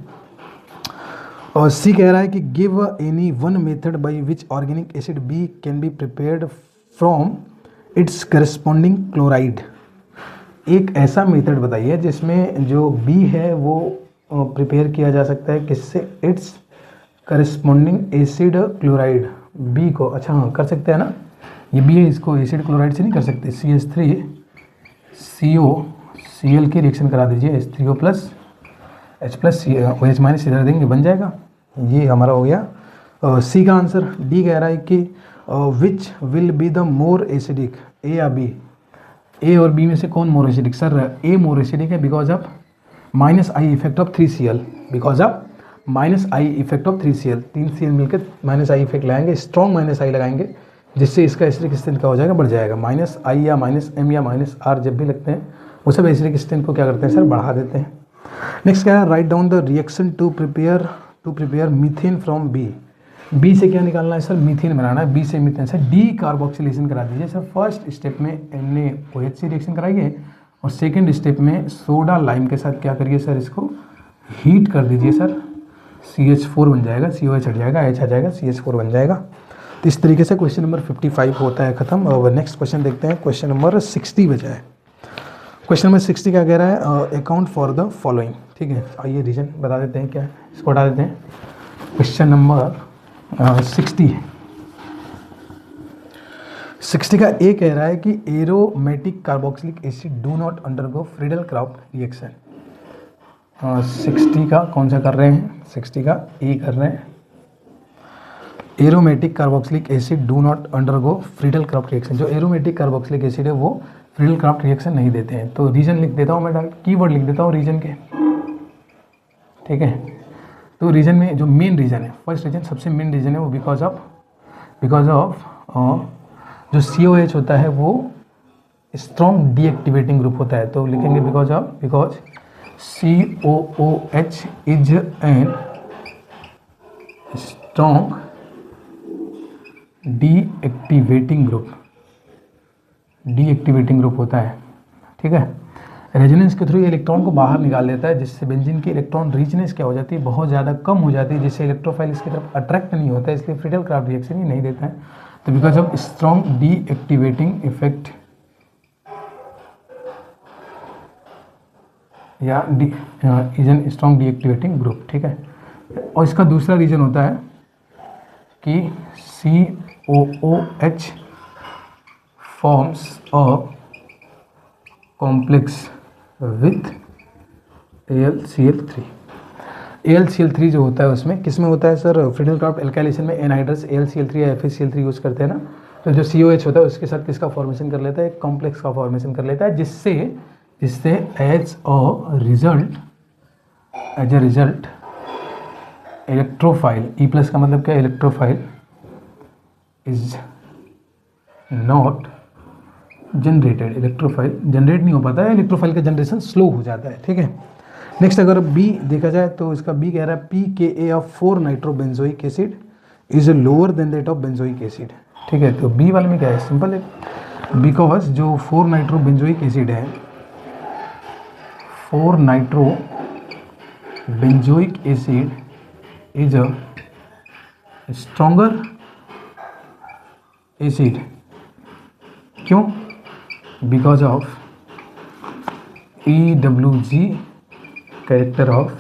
और C कह रहा है कि give any one method by which organic acid B can be prepared from its corresponding chloride. एक ऐसा मेथड बताइए जिसमें जो B है वो प्रिपेयर किया जा सकता है किससे? It's corresponding acid chloride B को। अच्छा हाँ, कर सकते हैं ना, ये B है, इसको एसिड क्लोराइड से नहीं कर सकते। CH3COCl की रिएक्शन करा दीजिए, H3O plus H plus OH minus इधर देंगे, बन जाएगा। ये हमारा हो गया C का आंसर। D कह रहा है कि which will be the more acidic, A या B? A और B में से कौन more acidic? Sir A more acidic है because of -I effect of 3Cl, because of -I effect of 3Cl। 3Cl मिलकर -I इफेक्ट लगाएंगे, strong -I लगाएंगे, जिससे इसका एसिडिक स्ट्रेंथ क्या हो जाएगा, बढ़ जाएगा। -I या -M या -R जब भी लगते हैं वो सब एसिडिक स्ट्रेंथ को क्या करते हैं सर, बढ़ा देते हैं। नेक्स्ट क्या है, write down the reaction to prepare methane from B से क्या निकालना है सर, मीथेन बनाना है। बी से मीथेन से डी कार्बोक्सिलेशन करा दीजिए सर। फर्स्ट स्टेप में NaOH से रिएक्शन कराइए और सेकेंड स्टेप में सोडा लाइम के साथ क्या करिए सर, इसको हीट कर दीजिए सर। CH4 बन जाएगा, COH हट जाएगा, H आ जाएगा, CH4 बन जाएगा। तो इस तरीके से क्वेश्चन नंबर 55 होता है ख़त्म। और नेक्स्ट क्वेश्चन देखते हैं, क्वेश्चन नंबर 60 बचा है। क्वेश्चन नंबर 60 क्या कह रहा है, अकाउंट फॉर द फॉलोइंग। ठीक है, आइए रीजन बता देते हैं क्या है, इसको हटा देते हैं। क्वेश्चन नंबर 60 का ए कह रहा है कि aromatic carboxylic acid do not undergo Friedel-Crafts reaction. 60 का कौन सा कर रहे हैं, 60 का ए कर रहे हैं। Aromatic carboxylic acid do not undergo Friedel-Crafts reaction. जो एरोमेटिक कार्बोक्सिलिक एसिड है वो फ्रीडल-क्राफ्ट रिएक्शन नहीं देते हैं। तो रीजन लिख देता हूँ मैं, डायरेक्ट कीवर्ड लिख देता हूँ रीजन के। ठीक है, तो रीजन में जो मेन रीजन है, फर्स्ट रीजन सबसे मेन रीजन है वो बिकॉज ऑफ जो COH होता है वो स्ट्रॉन्ग डीएक्टिवेटिंग ग्रुप होता है। तो लिखेंगे because COOH is an strong deactivating group होता है। ठीक है, रेजोनेंस के थ्रू ये इलेक्ट्रॉन को बाहर निकाल लेता है, जिससे बेंजीन की इलेक्ट्रॉन रिचनेस क्या हो जाती है, बहुत ज़्यादा कम हो जाती है, जिससे इलेक्ट्रोफाइल इसकी तरफ अट्रैक्ट नहीं होता है, इसलिए फ्रीडल-क्राफ्ट रिएक्शन ही नहीं देता है। तो because of strong deactivating effect या is an strong deactivating group. ठीक है, और इसका दूसरा रीजन होता है कि COOH forms a complex with AlCl3। AlCl3 जो होता है उसमें किस में होता है सर, फ्रीडल-क्राफ्ट एल्काइलेशन में एनहाइड्रस AlCl3 या FeCl3 यूज़ करते हैं ना। तो जो COH होता है उसके साथ किसका फॉर्मेशन कर लेता है, एक कॉम्प्लेक्स का फॉर्मेशन कर लेता है, जिससे as a result electrophile, E+ का मतलब क्या है, electrophile is not generated. Electrophile generate नहीं हो पाता है, इलेक्ट्रोफाइल का जनरेशन स्लो हो जाता है। ठीक है, नेक्स्ट अगर बी देखा जाए तो इसका बी कह रहा है pKa of 4 nitrobenzoic acid is lower than that of benzoic acid. ठीक है, तो बी वाले में क्या है, सिंपल है, बिकॉज जो 4 नाइट्रोबेंजोइक एसिड है, 4 nitrobenzoic acid is a stronger acid. क्यों, because of EWG character of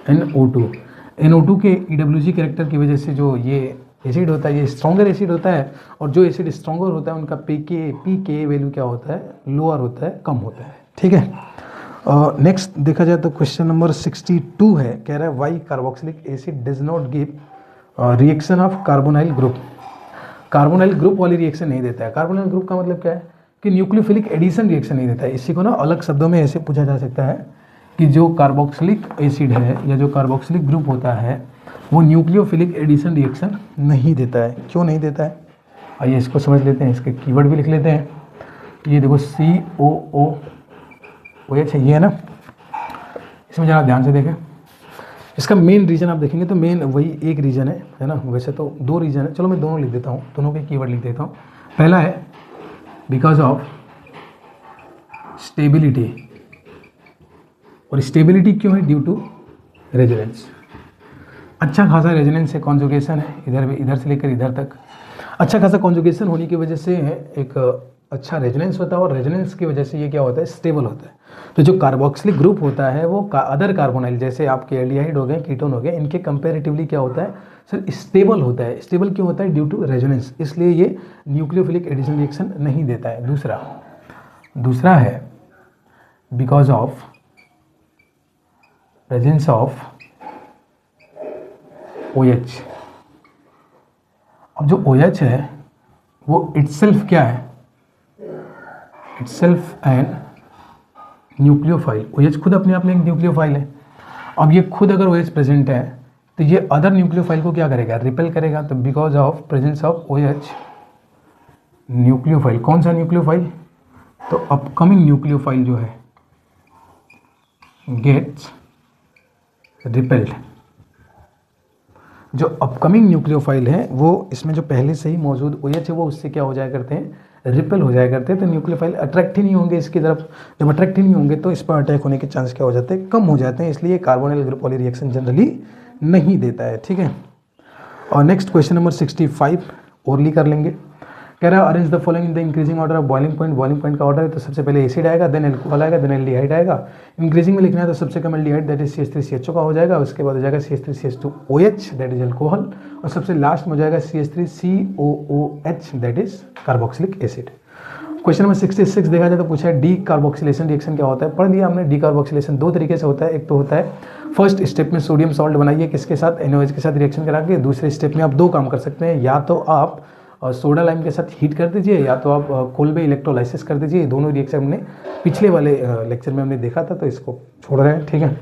NO2 के EWG कैरेक्टर की वजह से जो ये एसिड होता है ये स्ट्रॉन्गर एसिड होता है, और जो एसिड स्ट्रॉन्गर होता है उनका pK वैल्यू क्या होता है, लोअर होता है, कम होता है। ठीक है, नेक्स्ट देखा जाए तो क्वेश्चन नंबर 62 है, कह रहा है why carboxylic acid does not give reaction of carbonyl group. Carbonyl group वाली रिएक्शन नहीं देता है। कार्बोनाइल ग्रुप का मतलब क्या है कि न्यूक्लियोफिलिक एडिशन रिएक्शन नहीं देता है। इसी को ना अलग शब्दों में ऐसे पूछा जा सकता है कि जो कार्बोक्सिलिक एसिड है या जो कार्बोक्सिलिक ग्रुप होता है वो न्यूक्लियोफिलिक एडिशन रिएक्शन नहीं देता है। क्यों नहीं देता है, आइए इसको समझ लेते हैं, इसके कीवर्ड भी लिख लेते हैं। ये देखो COOH है, ये है ना, इसमें ज़रा ध्यान से देखें। इसका मेन रीज़न आप देखेंगे तो मेन वही एक रीज़न है ना, वैसे तो 2 रीज़न है, चलो मैं दोनों लिख देता हूँ, दोनों के कीवर्ड लिख देता हूँ। पहला है बिकॉज ऑफ स्टेबिलिटी, और स्टेबिलिटी क्यों है, ड्यू टू रेजोनेंस। अच्छा खासा रेजोनेंस है, कॉन्जुगेशन है, इधर से लेकर इधर तक अच्छा खासा कॉन्जुगेशन होने की वजह से एक अच्छा रेजोनेंस होता है, और रेजोनेंस की वजह से ये क्या होता है, स्टेबल होता है। तो जो कार्बोक्सिलिक ग्रुप होता है वो अदर कार्बोनाइल जैसे आपके एल्डिहाइड हो गए, कीटोन हो गए, इनके कंपेरेटिवली क्या होता है सर, स्टेबल होता है। स्टेबल क्यों होता है, ड्यू टू रेजोनेंस, इसलिए ये न्यूक्लियोफिलिक एडिशन रिएक्शन नहीं देता है। दूसरा है because of presence of OH। अब जो OH है वो इटसेल्फ क्या है, इटसेल्फ एन न्यूक्लियोफाइल। OH खुद अपने आप में एक न्यूक्लियोफाइल है। अब ये खुद अगर OH प्रेजेंट है तो ये अदर न्यूक्लियोफाइल को क्या करेगा, रिपेल करेगा। तो because of presence of OH nucleophile, कौन सा न्यूक्लियोफाइल? तो अपकमिंग न्यूक्लियोफाइल जो है गेट्स रिपेल्ड। जो अपकमिंग न्यूक्लियोफाइल है वो इसमें जो पहले से ही मौजूद OH है वो उससे क्या हो जाया करते हैं, रिपेल हो जाया करते हैं। तो न्यूक्लियोफाइल अट्रैक्ट ही नहीं होंगे इसकी तरफ। जब अट्रैक्ट ही नहीं होंगे तो इस पर अटैक होने के चांस क्या हो जाते हैं, कम हो जाते हैं। इसलिए कार्बोनिल ग्रुप वाली रिएक्शन जनरली नहीं देता है, ठीक है। और नेक्स्ट क्वेश्चन नंबर 65 ओरली कर लेंगे। कह रहा है arrange the following in the increasing order of boiling point. Boiling point का ऑर्डर है तो सबसे पहले एसिड आएगा, देन एल्कोहल आएगा, देन एल्डिहाइड आएगा। इंक्रीजिंग में लिखना है तो सबसे कम एल्डिहाइड दैट इज CH3CHO का हो जाएगा, उसके बाद हो जाएगा CH3CH2OH दैट इज एल्कोहल, और सबसे लास्ट में हो जाएगा CH3COOH that is carboxylic acid. Question number 66 देखा जाए तो पूछा है डी कार्बोक्सिलेशन रिएक्शन क्या होता है। पढ़ लिया हमने। डी कार्बोक्सिलेशन दो तरीके से होता है। एक तो होता है फर्स्ट स्टेप में सोडियम सॉल्ट बनाइए किसके साथ, NaOH के साथ रिएक्शन करा के। दूसरे स्टेप में आप दो काम कर सकते हैं, या तो आप सोडा लाइम के साथ हीट कर दीजिए, या तो आप कोल्बे इलेक्ट्रोलाइसिस कर दीजिए। ये दोनों रिएक्शन हमने पिछले वाले लेक्चर में हमने देखा था, तो इसको छोड़ रहे हैं, ठीक है।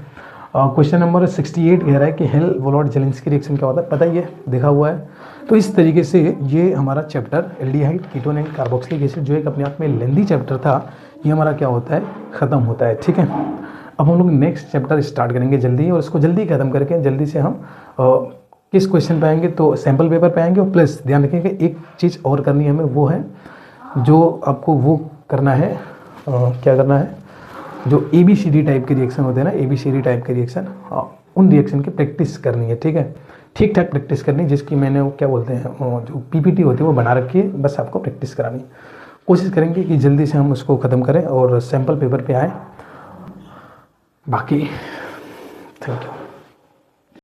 क्वेश्चन नंबर 68 कह रहा है कि हेल वोलॉट जेलेंस्की रिएक्शन क्या होता है, पता ही है, देखा हुआ है। तो इस तरीके से ये हमारा chapter aldehyde ketone and carboxylic acid जो एक अपने आप में लेंदी चैप्टर था, ये हमारा क्या होता है, ख़त्म होता है, ठीक है। अब हम लोग नेक्स्ट चैप्टर स्टार्ट करेंगे जल्दी, और इसको जल्दी ख़त्म करके जल्दी से हम किस क्वेश्चन पे आएंगे, तो सैम्पल पेपर पे आएंगे। और प्लस ध्यान रखेंगे एक चीज़ और करनी है हमें, वो है जो आपको वो करना है, क्या करना है, जो ABCD टाइप के रिएक्शन होते हैं ना, ABCD टाइप के रिएक्शन, उन रिएक्शन की प्रैक्टिस करनी है, ठीक है। ठीक ठाक प्रैक्टिस करनी, जिसकी मैंने वो क्या बोलते हैं जो PPT होती है वो बना रखी है, बस आपको प्रैक्टिस करानी। कोशिश करेंगे कि जल्दी से हम उसको ख़त्म करें और सैम्पल पेपर पे आए। बाकी थैंक यू।